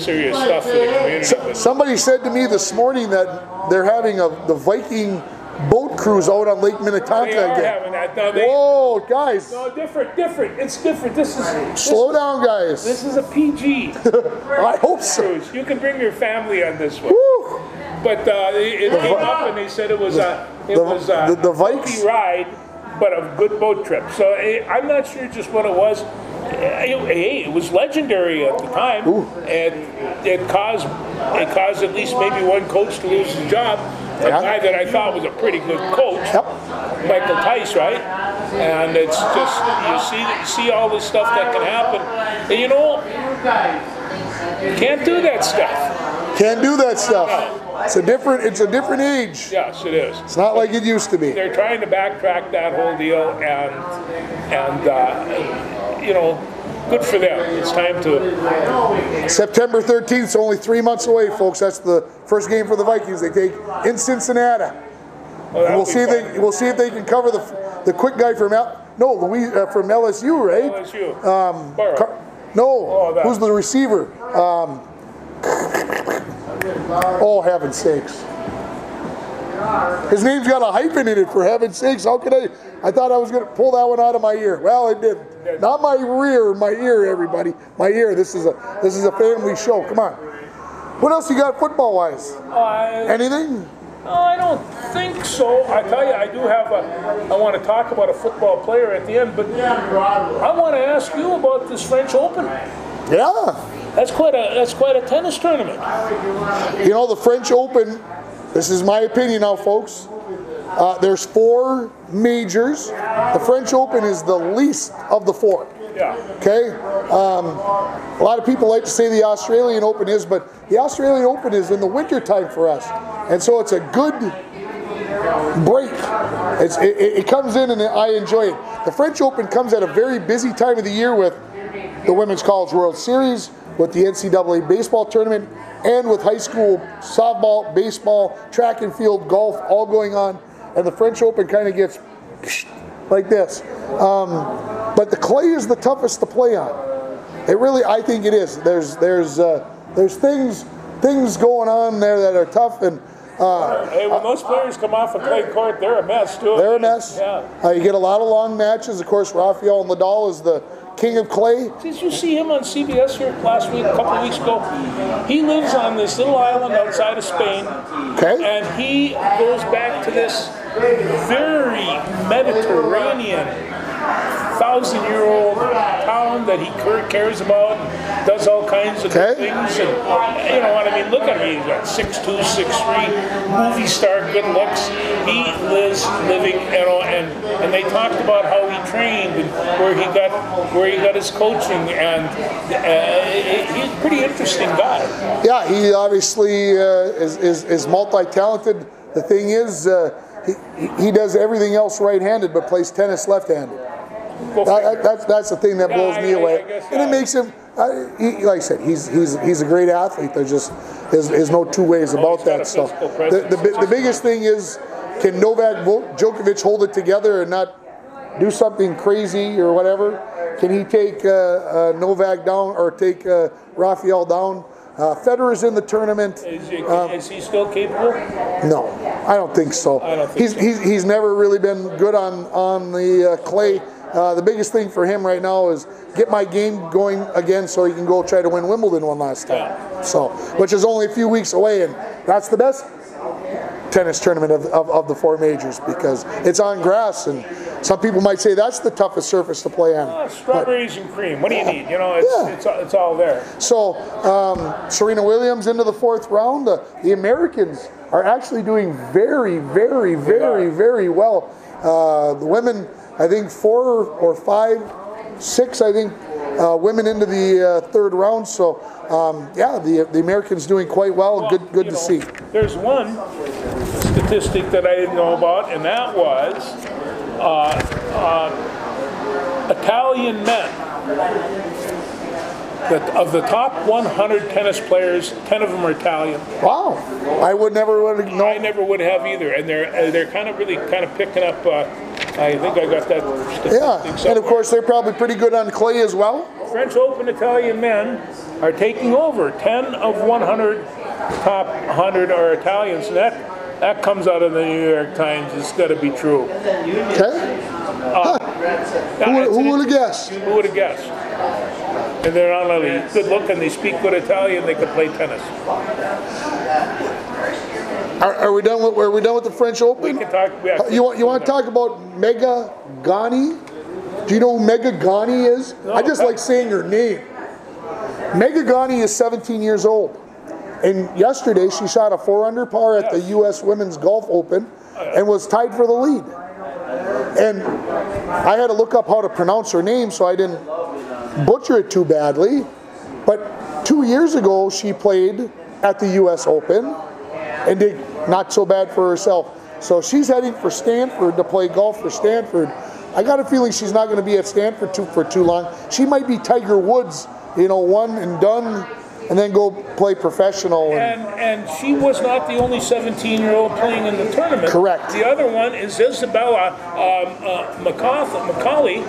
serious stuff for the community. Somebody said to me this morning that they're having the Viking boat cruise out on Lake Minnetonka They are again. having that. No, Whoa, guys. No, different. It's different. Slow down, guys. This is a PG I hope so. cruise. You can bring your family on this one. Woo. But it came up and they said it was a the Vikes ride, but a good boat trip. So I'm not sure just what it was. Hey, it was legendary at the time. It caused at least maybe one coach to lose his job. A guy that I thought was a pretty good coach, Michael Tice, right? And it's just you see all the stuff that can happen, and you know, can't do that stuff. Can't do that stuff. It's a different age. Yes, it is. It's not like it used to be. They're trying to backtrack that whole deal, and you know, good for them. It's time to. September 13th, so only 3 months away, folks. That's the first game for the Vikings. They take in Cincinnati. And we'll see if they can cover the quick guy from from LSU, right? LSU. Who's the receiver? Oh, heaven's sakes. His name's got a hyphen in it, for heaven's sakes. How could I thought I was going to pull that one out of my ear. Well, it didn't. Not my rear, my ear, everybody. My ear. This is a family show. Come on. What else you got football-wise? Anything? I don't think so. I tell you, I do have I want to talk about a football player at the end, but I want to ask you about this French Open. Yeah. That's quite a tennis tournament. You know, the French Open, this is my opinion now, folks. There's 4 majors. The French Open is the least of the 4. Yeah. Okay? A lot of people like to say the Australian Open is, but the Australian Open is in the winter time for us. And so it's a good break. It comes in and I enjoy it. The French Open comes at a very busy time of the year with the Women's College World Series, with the NCAA baseball tournament, and with high school softball, baseball, track and field, golf, all going on. And the French Open kind of gets like this. But the clay is the toughest to play on. It really, I think it is. There's things going on there that are tough, and hey, when those players come off a clay court, they're a mess too. They're a mess. Yeah. You get a lot of long matches. Of course, Rafael and Nadal is the king of clay. Did you see him on CBS here last week, a couple of weeks ago? He lives on this little island outside of Spain, Okay. and he goes back to this very Mediterranean 1,000-year-old town that he cares about, and does all kinds of good things, and you know what I mean. Look at him; he's got 6'2", 6'3", movie star, good looks. He lives living, you know, and they talked about how he trained and where he got his coaching, and he's a pretty interesting guy. Yeah, he obviously is multi-talented. The thing is, he does everything else right-handed, but plays tennis left-handed. That's the thing that blows me away, and it makes him. Like I said, he's a great athlete. There's no two ways about that stuff. The biggest thing is, can Novak Djokovic hold it together and not do something crazy or whatever? Can he take Novak down or take Rafael down? Federer's in the tournament. Is he still capable? No, I don't think so. He's never really been good on the clay. The biggest thing for him right now is get my game going again so he can go try to win Wimbledon one last time. So, which is only a few weeks away, and that's the best tennis tournament of the 4 majors because it's on grass, and some people might say that's the toughest surface to play on. Strawberries and cream. What do you need? You know, it's all there. So, Serena Williams into the 4th round. The Americans are actually doing very, very, very, very well. The women, I think 4 or 5, 6, I think, women into the 3rd round. So, yeah, the Americans doing quite well. Good to see. There's one statistic that I didn't know about, and that was Italian men. Of the top 100 tennis players, 10 of them are Italian. Wow, I would never would have known. I never would have either, and they're kind of picking up. I think I got that statistic. Yeah, and of course they're probably pretty good on clay as well. French Open Italian men are taking over. 10 of 100 top 100 are Italians, and That comes out of the New York Times. It's got to be true. Okay. Who would have guessed? Who would have guessed? And they're not only good looking, they speak good Italian, they can play tennis. Are we done with the French Open? We can talk. You want to talk about Ncaa? Do you know who Ncaa is? No, I just like saying her name. Ncaa is 17 years old. And yesterday she shot a 4-under par at the U.S. Women's Golf Open and was tied for the lead. And I had to look up how to pronounce her name so I didn't butcher it too badly. But 2 years ago she played at the U.S. Open and did not so bad for herself. So she's heading for Stanford to play golf for Stanford. I got a feeling she's not going to be at Stanford for too long. She might be Tiger Woods, you know, one and done, and then go play professional. And she was not the only 17-year-old playing in the tournament. Correct. The other one is Isabella McCauley,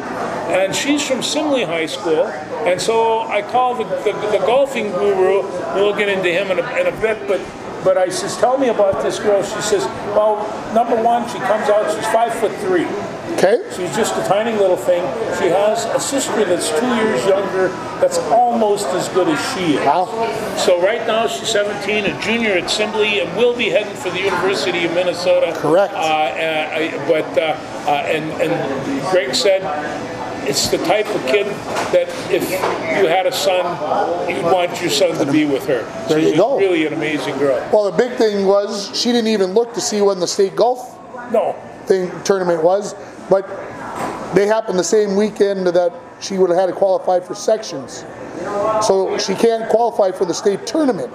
and she's from Simley High School. And so I called the golfing guru. We'll get into him in a bit, but I says, tell me about this girl. She says, well, number one, she comes out, she's 5'3". Okay. She's just a tiny little thing. She has a sister that's 2 years younger that's almost as good as she is. Wow. So right now she's 17, a junior at Simley, and will be heading for the University of Minnesota. Correct. And Greg said, it's the type of kid that if you had a son, you'd want your son to be with her. There you go. Really an amazing girl. Well, the big thing was she didn't even look to see when the state golf tournament was, but they happened the same weekend that she would have had to qualify for sections. So she can't qualify for the state tournament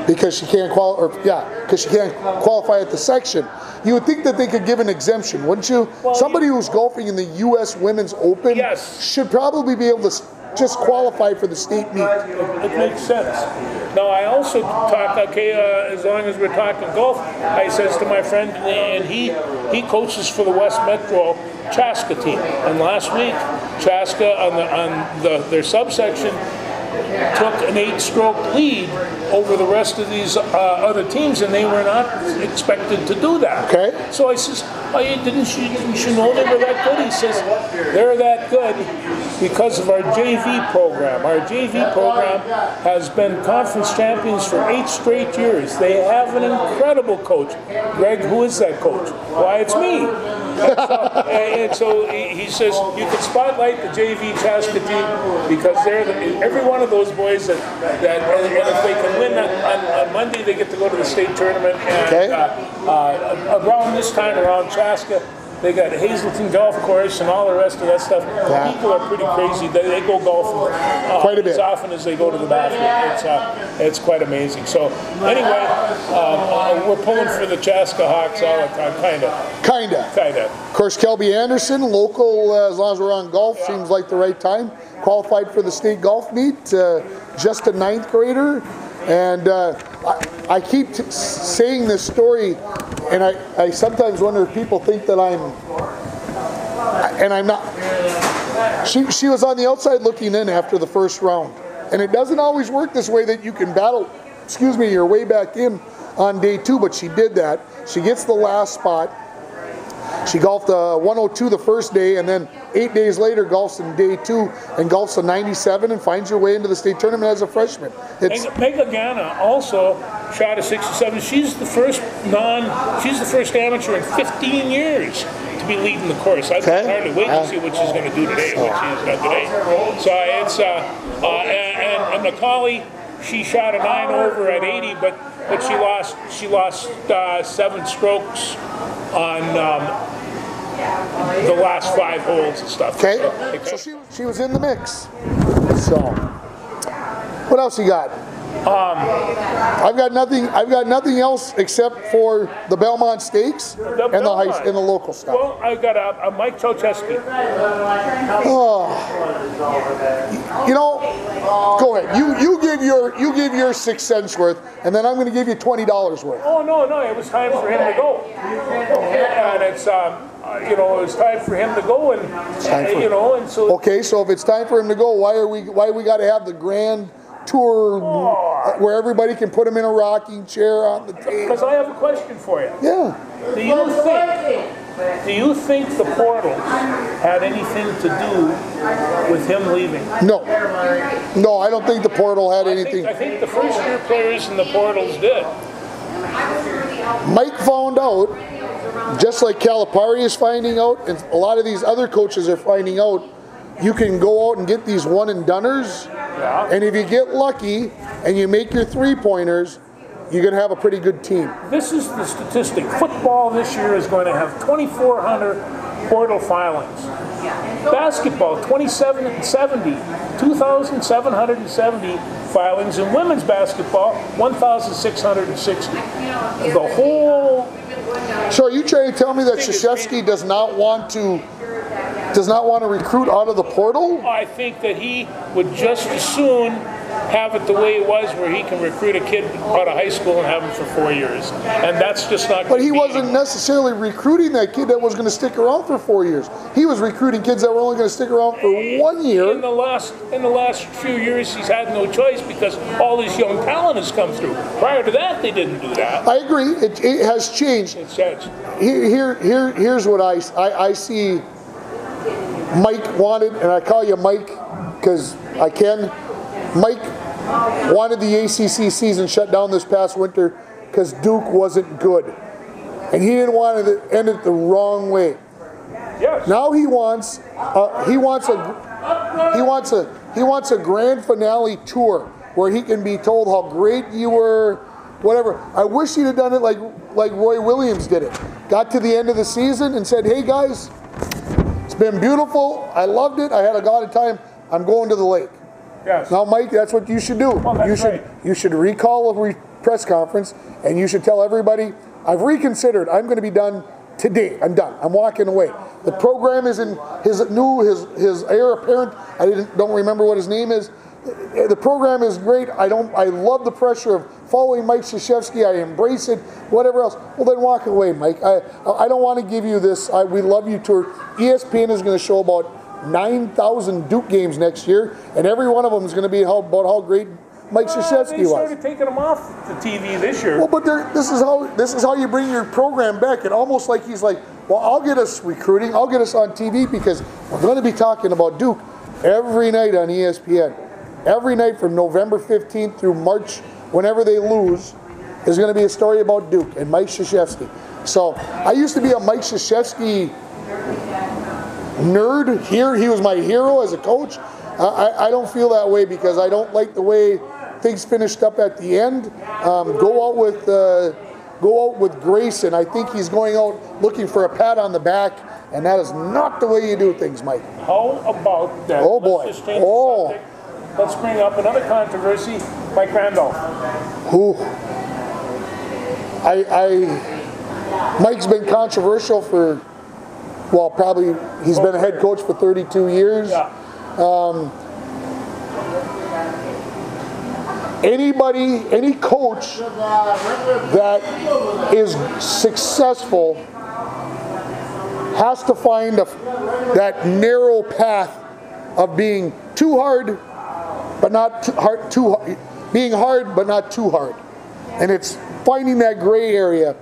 because she can't qualify at the section. You would think that they could give an exemption, wouldn't you? Well, somebody who's golfing in the U.S. Women's Open should probably be able to just qualify for the state meet. It makes sense. Now I also talk, as long as we're talking golf, I says to my friend, and he coaches for the West Metro Chaska team. And last week, Chaska on their subsection took an 8-stroke lead over the rest of these other teams, and they were not expected to do that. Okay. So I says, didn't you know they were that good? He says, they're that good because of our JV program. Our JV program has been conference champions for 8 straight years. They have an incredible coach. Greg, who is that coach? Why, it's me. And so he says, you can spotlight the JV Chaska team because they're every one of those boys that and if they can win on Monday, they get to go to the state tournament. And around this time, around Chaska, they got Hazelton Golf Course and all the rest of that stuff. Yeah. People are pretty crazy. They go golfing quite a bit. As often as they go to the bathroom. It's quite amazing. So anyway, we're pulling for the Chaska Hawks all the time, kind of. Of course, Kelby Anderson, local, as long as we're on golf, seems like the right time. Qualified for the state golf meet, just a 9th grader. And I keep saying this story, and I sometimes wonder if people think that I'm not. She was on the outside looking in after the first round. And it doesn't always work this way that you can battle, your way back in on day 2, but she did that. She gets the last spot. She golfed a 102 the first day, and then 8 days later golfs in day 2 and golfs a 97 and finds her way into the state tournament as a freshman. Ncaa also shot a 67. She's the first amateur in 15 years to be leading the course. I can hardly wait to see what she's going to do today. What she's done today. So it's and McCauley, she shot a 9 over at 80, but she lost 7 strokes on the last 5 holes and stuff. Okay. So she was in the mix. So what else you got? I've got nothing else except for the Belmont Stakes and the local stuff. Well, I got a Mike Chocheski. Oh, go ahead. You give your 6 cents worth, and then I'm going to give you $20 worth. Oh no, it was time for him to go, and it's it was time for him to go, and and so. Okay, so if it's time for him to go, why we got to have the grand tour where everybody can put them in a rocking chair on the table. Because I have a question for you. Yeah. Do you think the portal had anything to do with him leaving? No. No, I don't think the portal had anything. I think the first-year players in the portals did. Mike found out, just like Calipari is finding out, and a lot of these other coaches are finding out, you can go out and get these one-and-doners, and if you get lucky and you make your three-pointers, you're going to have a pretty good team. This is the statistic. Football this year is going to have 2,400 portal filings. Basketball, 2,770 filings. And women's basketball, 1,660. The whole... So are you trying to tell me that Krzyzewski does not want to recruit out of the portal? I think that he would just as soon have it the way it was, where he can recruit a kid out of high school and have him for 4 years. And that's just not... But he wasn't necessarily recruiting that kid that was going to stick around for 4 years. He was recruiting kids that were only going to stick around for 1 year. In the last few years, he's had no choice because all this young talent has come through. Prior to that, they didn't do that. I agree. It has changed. It's changed. Here's what I see. Mike wanted, and I call you Mike because I can. Mike wanted the ACC season shut down this past winter because Duke wasn't good, and he didn't want to end it the wrong way. Yes. Now he wants a grand finale tour where he can be told how great you were, whatever. I wish he'd have done it like Roy Williams did it. Got to the end of the season and said, "Hey guys, it's been beautiful. I loved it. I had a lot of time. I'm going to the lake." Yes. Now, Mike, that's what you should do. Well, You should recall a press conference, and you should tell everybody, "I've reconsidered. I'm going to be done today. I'm done. I'm walking away." The program is in his heir apparent. I don't remember what his name is. The program is great. I love the pressure of following Mike Krzyzewski. I embrace it. Whatever else. Well, then walk away, Mike. I don't want to give you this "we love you" tour. ESPN is going to show about 9,000 Duke games next year, and every one of them is going to be about how great Mike Krzyzewski was. They started taking them off the TV this year. Well, but this is how you bring your program back. And almost like he's like, "Well, I'll get us recruiting. I'll get us on TV because we're going to be talking about Duke every night on ESPN. Every night from November 15th through March, whenever they lose, is going to be a story about Duke and Mike Krzyzewski." So I used to be a Mike Krzyzewski nerd here. He was my hero as a coach. I don't feel that way because I don't like the way things finished up at the end. Go out with grace, and I think he's going out looking for a pat on the back, and that is not the way you do things, Mike. How about that? Oh boy. Let's just change the subject. Let's bring up another controversy, Mike Randolph. Who? Mike's been controversial for, well, probably he's been a head coach for 32 years. Yeah. Any coach that is successful has to find that narrow path of being too hard, but not too hard, being hard but not too hard, and it's finding that gray area.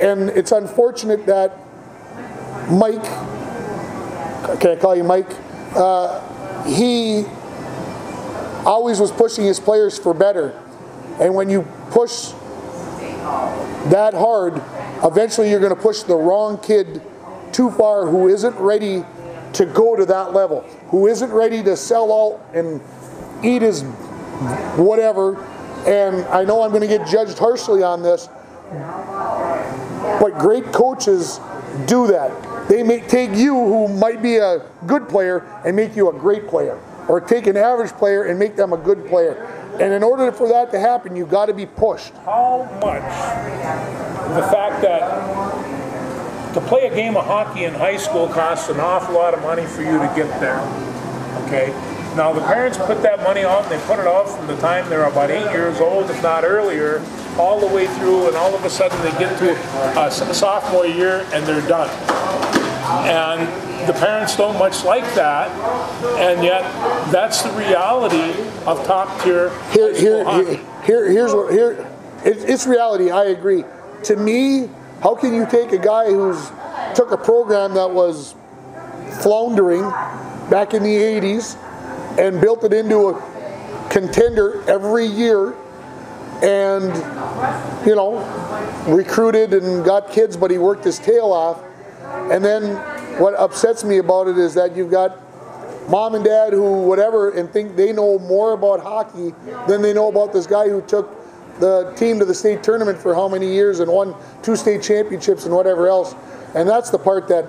And it's unfortunate that Mike, can I call you Mike? He always was pushing his players for better, and when you push that hard, eventually you're going to push the wrong kid too far who isn't ready to go to that level, who isn't ready to sell out and eat his whatever. And I know I'm going to get judged harshly on this, but great coaches do that. They may take you, who might be a good player, and make you a great player, or take an average player and make them a good player. And in order for that to happen, you've got to be pushed. How much the fact that to play a game of hockey in high school costs an awful lot of money for you to get there, okay? Now the parents put that money out, and they put it out from the time they're about 8 years old, if not earlier, all the way through, and all of a sudden they get to a sophomore year and they're done. And the parents don't much like that, and yet that's the reality of top tier hockey. It's reality. I agree. To me, how can you take a guy who's took a program that was floundering back in the 80s and built it into a contender every year, and recruited and got kids, but he worked his tail off. And then what upsets me about it is that you've got mom and dad who whatever and think they know more about hockey than they know about this guy who took the team to the state tournament for how many years and won 2 state championships and whatever else. And that's the part that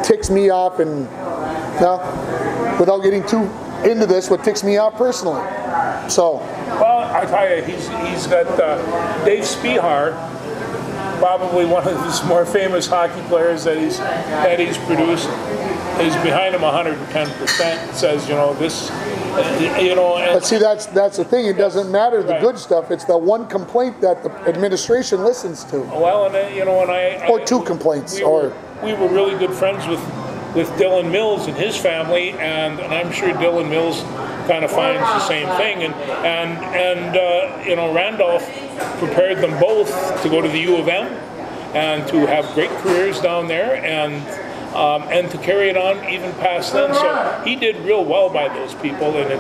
ticks me off, and without getting too into this, what ticks me off personally. So, well, I tell you, he's got Dave Spihar, probably one of his more famous hockey players that he's produced. He's behind him 110%. Says this, But see, that's the thing. It doesn't matter the good stuff. It's the one complaint that the administration listens to. Well, and or 2 complaints, we were really good friends with Dylan Mills and his family, and I'm sure Dylan Mills kind of finds the same thing. And Randolph prepared them both to go to the U of M and to have great careers down there, and to carry it on even past then. So he did real well by those people, and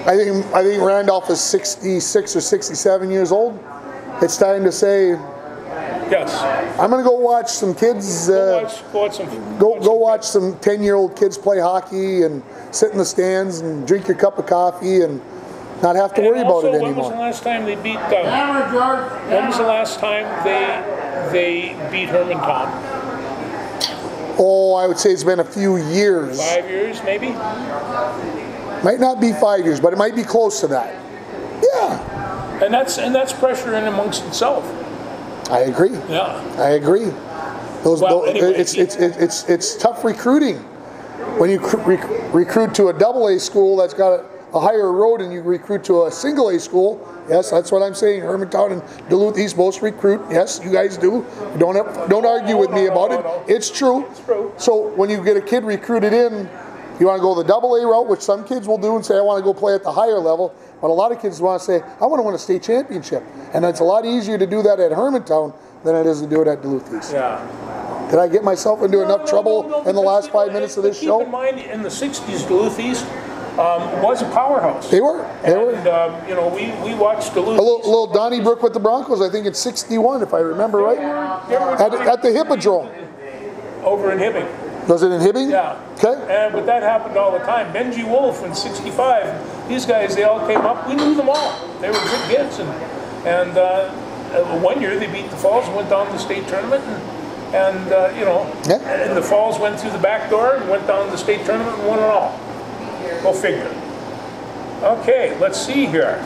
I think Randolph is 66 or 67 years old. It's time to say, yes, I'm going to go watch some kids. Go watch some 10-year-old kids play hockey and sit in the stands and drink your cup of coffee and not have to worry about it anymore. When was the last time they beat? When was the last time they beat Hermantown? Oh, I would say it's been a few years. 5 years, maybe. Might not be 5 years, but it might be close to that. Yeah. And that's pressure in amongst itself. I agree. Yeah. I agree. Anyway, it's tough recruiting when you recruit to a AA school that's got a higher road, and you recruit to a single A school. Yes, that's what I'm saying. Hermantown and Duluth East both recruit. Yes, you guys do. Don't argue with me about it. It's true. It's true. So when you get a kid recruited in, you want to go the AA route, which some kids will do and say, I want to go play at the higher level. But a lot of kids want to say, I want to win a state championship. And it's a lot easier to do that at Hermantown than it is to do it at Duluth East. Yeah. Did I get myself into enough trouble in the last 5 minutes of this show? Keep in mind, in the 60s, Duluth East was a powerhouse. They were. We watched Duluth. A little Donnybrook with the Broncos, I think it's 61, if I remember right. At the Hippodrome. Over in Hibbing. Was it in Hibbing? Yeah. Okay. But that happened all the time. Benji Wolf in 65, these guys, they all came up. We knew them all. They were good kids. And 1 year they beat the Falls and went down to the state tournament. And the Falls went through the back door and went down to the state tournament and won it all. Go figure. Okay, let's see here.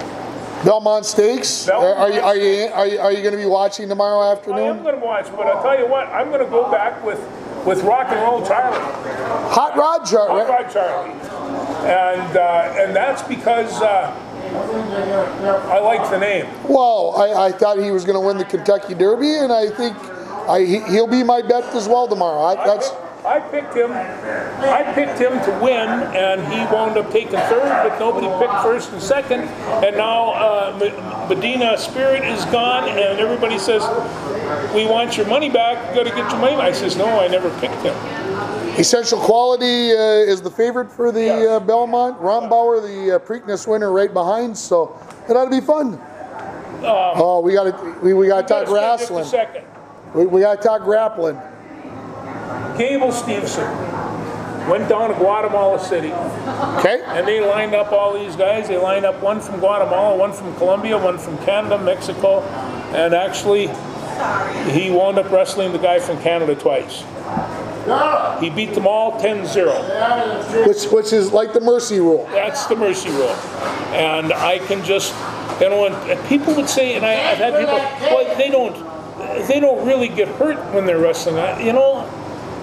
Belmont Stakes. Are you going to be watching tomorrow afternoon? I am going to watch, but I'll tell you what, I'm going to go back with Rock and Roll Charlie. Hot Rod Charlie. Hot Rod Charlie. And that's because I like the name. Well, I thought he was going to win the Kentucky Derby, and I think he'll be my bet as well tomorrow. I picked him to win, and he wound up taking third, but nobody picked first and second. And now Medina Spirit is gone, and everybody says, we want your money back. You got to get your money back. I says, no, I never picked him. Essential Quality is the favorite for the Belmont. Rombauer, the Preakness winner, right behind. So it ought to be fun. We got to talk wrestling. We got to talk grappling. Gable Stevenson went down to Guatemala City. Okay. And they lined up all these guys. They lined up one from Guatemala, one from Colombia, one from Canada, Mexico, and actually he wound up wrestling the guy from Canada twice. He beat them all 10-0. Which is like the mercy rule. That's the mercy rule. And I can just, and people would say, and I've had people, well, they don't really get hurt when they're wrestling.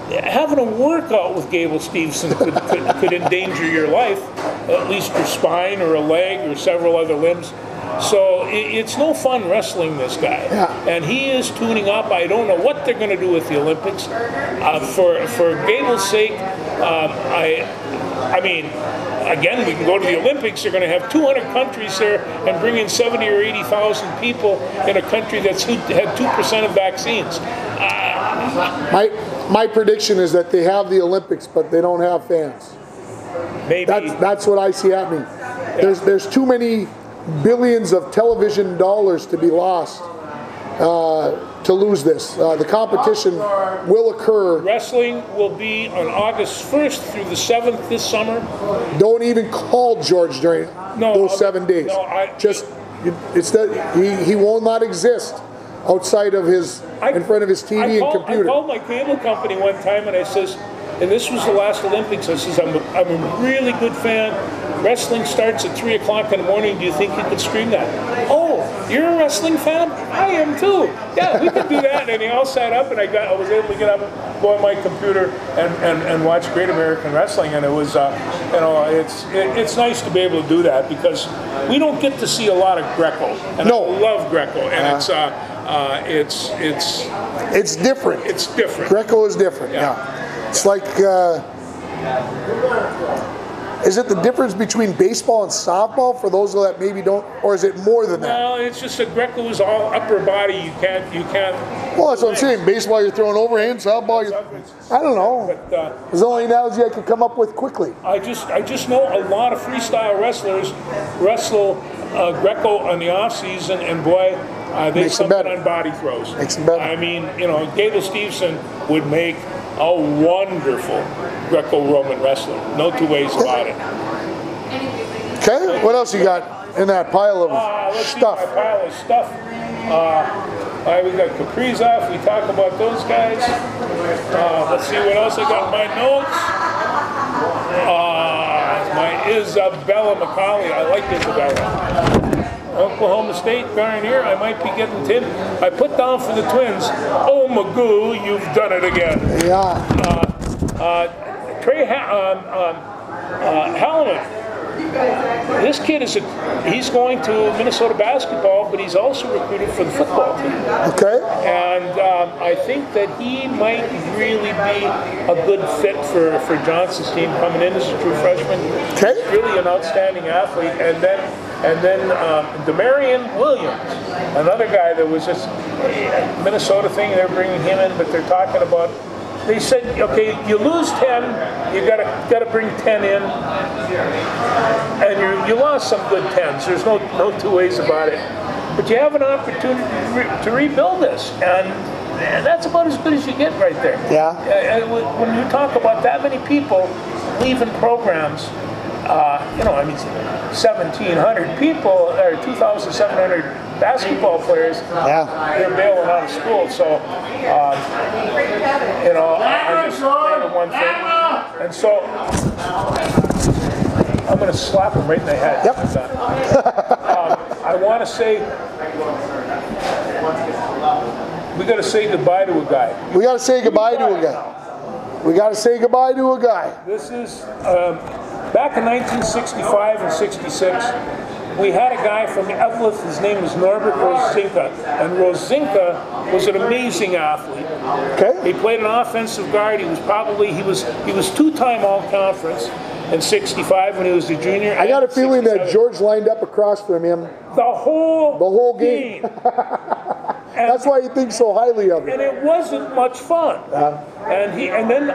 Having a workout with Gable Stevenson could endanger your life, at least your spine or a leg or several other limbs. So it's no fun wrestling this guy. Yeah. and he is tuning up. I don't know what they're going to do with the Olympics. For Gable's sake, I mean, again, we can go to the Olympics. They're going to have 200 countries there and bring in 70 or 80,000 people in a country that's had 2% of vaccines. My prediction is that they have the Olympics, but they don't have fans. Maybe that's what I see happening. Yeah. There's too many billions of television dollars to be lost to lose this. The competition will occur. Wrestling will be on August 1st through the 7th this summer. Don't even call George during those 7 days. No, he will not exist outside of in front of his TV and computer. I called my cable company one time and I says, and this was the last Olympics, I says, I'm a really good fan. Wrestling starts at 3 o'clock in the morning. Do you think you could stream that? Oh, you're a wrestling fan? I am too. Yeah, we can do that. And they all sat up, and I was able to get up, go on my computer, and watch Great American Wrestling. And it was, it's nice to be able to do that because we don't get to see a lot of Greco. And I love Greco, and it's different. It's different. Greco is different. Yeah. It's like. Is it the difference between baseball and softball for those that maybe don't, or is it more than that? No, it's just that Greco is all upper body. You can't. Well, that's what I'm saying. Baseball, you're throwing overhand. Softball, I don't know. But, it's the only analogy I could come up with quickly. I just know a lot of freestyle wrestlers wrestle Greco on the off season, and boy, they suck on body throws. Makes them better. I mean, Gable Steveson would make a wonderful Greco-Roman wrestler. No two ways about it. Okay, what else you got in that pile of stuff? My pile of stuff. We got Kaprizov. We talk about those guys. Let's see what else I got in my notes. My Isabella McCauley. I like Isabella. Oklahoma State, darn here, I might be getting 10. I put down for the Twins, oh Magoo, you've done it again. Yeah. Trey Halloman. This kid he's going to Minnesota basketball, but he's also recruited for the football team. Okay. And I think that he might really be a good fit for Johnson's team coming in as a true freshman. Okay. He's really an outstanding athlete. And then Demarion Williams, another guy that was just a Minnesota thing. They're bringing him in, but they're talking about. They said, okay, you lose 10, you gotta bring 10 in, and you lost some good 10s. There's no two ways about it. But you have an opportunity to rebuild this, and that's about as good as you get right there. Yeah. When you talk about that many people leaving programs, 1,700 people, or 2,700 basketball players, they're bailing out of school. So, I'm just saying one thing. And so, I'm going to slap him right in the head. Yep. I want to say, we got to say goodbye to a guy. We got to say goodbye to a guy. We got to say goodbye to a guy. This is... back in 1965 and 66, we had a guy from Eveleth. His name was Norbert Rosinka, and Rosinka was an amazing athlete. Okay. He played an offensive guard. He was two-time All-Conference in '65 when he was a junior. I got a feeling that George lined up across from him the whole game. That's why he thinks so highly of him. And it wasn't much fun. And then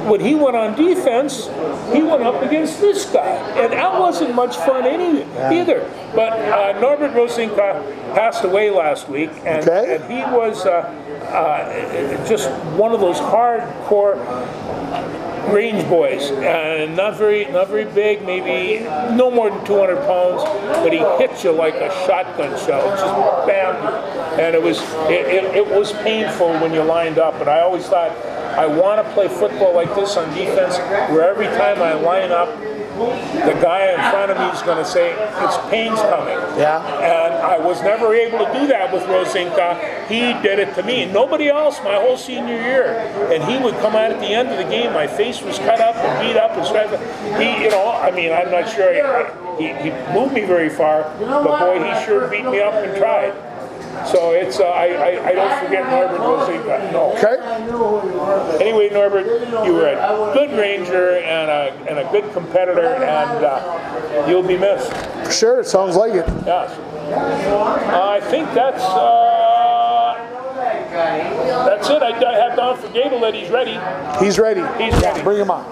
when he went on defense, he went up against this guy, and that wasn't much fun either. But Norbert Rosinka passed away last week, and he was just one of those hardcore range boys, and not very big, maybe no more than 200 pounds, but he hit you like a shotgun shell, just bam. And it was painful when you lined up. And I always thought, I want to play football like this on defense, where every time I line up, the guy in front of me is going to say, it's pain's coming. Yeah. And I was never able to do that with Rosinka. He did it to me. Nobody else my whole senior year. And he would come out at the end of the game. My face was cut up and beat up. And I'm not sure. he moved me very far, but boy, he sure beat me up and tried. So it's I don't forget Norbert Rosita. No. Okay. Anyway, Norbert, you were a good ranger and a good competitor, and you'll be missed. Sure, it sounds like it. Yes. I think that's it. I have down for Gable that he's ready. He's ready. He's ready. Bring him on.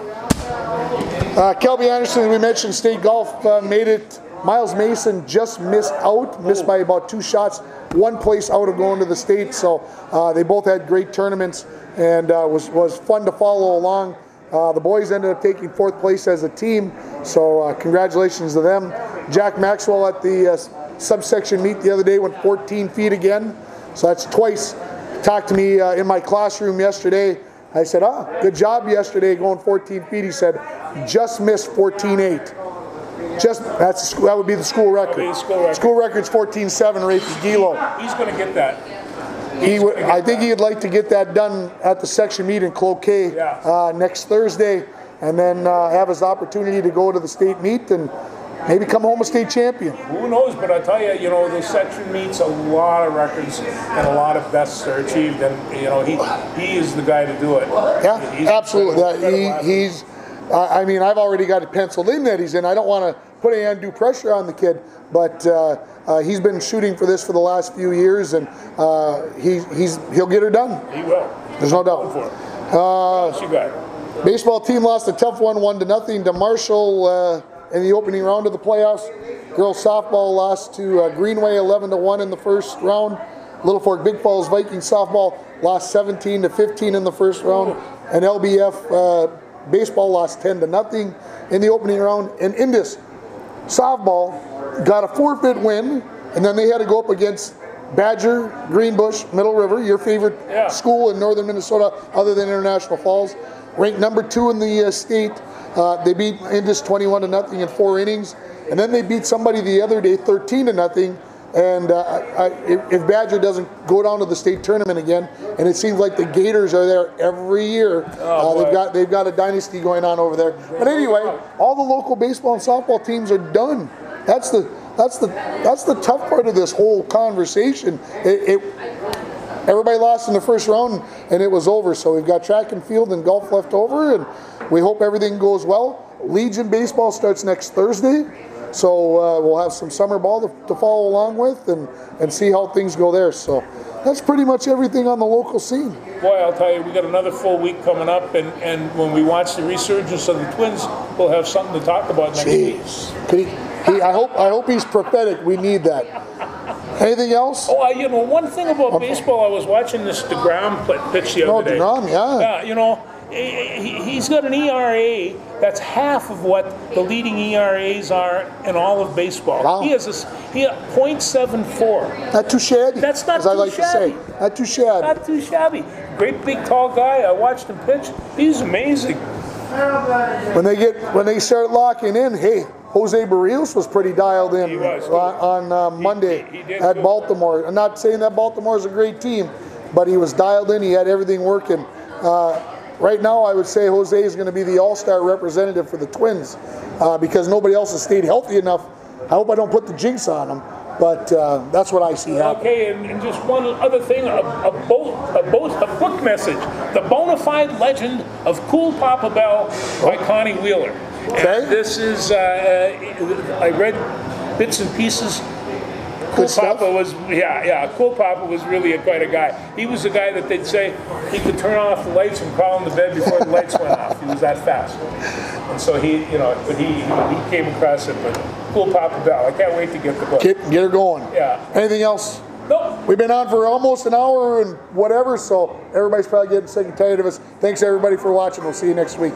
Kelby Anderson, we mentioned state golf made it. Miles Mason just missed by about 2 shots, 1 place out of going to the state. So they both had great tournaments, and was fun to follow along. The boys ended up taking 4th place as a team, so congratulations to them. Jack Maxwell at the subsection meet the other day went 14 feet again, so that's twice. Talked to me in my classroom yesterday. I said, good job yesterday going 14 feet. He said, just missed 14.8. That would be the school record. School record's 14.7, Rafe Gilo. He's going to get that. I think he'd like to get that done at the section meet in Cloquet next Thursday, and then have his opportunity to go to the state meet and maybe come home a state champion. Who knows? But I tell you, the section meets, a lot of records and a lot of bests are achieved, and he is the guy to do it. Yeah, absolutely. He's. I mean, I've already got it penciled in that he's in. I don't want to put any undue pressure on the kid, but he's been shooting for this for the last few years, and he'll get her done. He will. There's no doubt. What you got? Baseball team lost a tough one, 1-0 to Marshall in the opening round of the playoffs. Girls softball lost to Greenway 11-1 in the first round. Little Fork Big Falls Vikings softball lost 17-15 in the first round, and LBF baseball lost 10-0 in the opening round. And Indus softball got a forfeit win, and then they had to go up against Badger, Greenbush, Middle River, your favorite school in northern Minnesota other than International Falls. Ranked number 2 in the state. They beat Indus 21-0 in 4 innings. And then they beat somebody the other day 13-0. And if Badger doesn't go down to the state tournament again, and it seems like the Gators are there every year, they've got a dynasty going on over there. But anyway, all the local baseball and softball teams are done. That's the tough part of this whole conversation. Everybody lost in the first round, and it was over. So we've got track and field and golf left over, and we hope everything goes well. Legion baseball starts next Thursday. So we'll have some summer ball to follow along with and see how things go there. So that's pretty much everything on the local scene. Boy, I'll tell you, we got another full week coming up, and when we watch the resurgence of the Twins, we'll have something to talk about next week. I hope he's prophetic. We need that. Anything else? Oh, one thing about baseball, I was watching this DeGrom pitch the other day. DeGrom, yeah. He's got an ERA that's half of what the leading ERAs are in all of baseball. Wow. He has .74. Not too shabby. That's not as too I like shabby. to say. Not too shabby. Not too shabby. Great big tall guy. I watched him pitch. He's amazing. When they start locking in, hey, Jose Barrios was pretty dialed in on Monday at Baltimore. I'm not saying that Baltimore is a great team, but he was dialed in. He had everything working. Right now, I would say Jose is going to be the all-star representative for the Twins because nobody else has stayed healthy enough. I hope I don't put the jinx on him, but that's what I see happening. Okay, and just one other thing, a book message, The Bonafide Legend of Cool Papa Bell by Connie Wheeler. Okay. And this is, I read bits and pieces. Cool Papa was, Cool Papa was really quite a guy. He was a guy that they'd say he could turn off the lights and crawl into bed before the lights went off. He was that fast. And so he came across it, but Cool Papa Bell. I can't wait to get the book. Get her going. Yeah. Anything else? Nope. We've been on for almost an hour and whatever, so everybody's probably getting sick and tired of us. Thanks everybody for watching. We'll see you next week.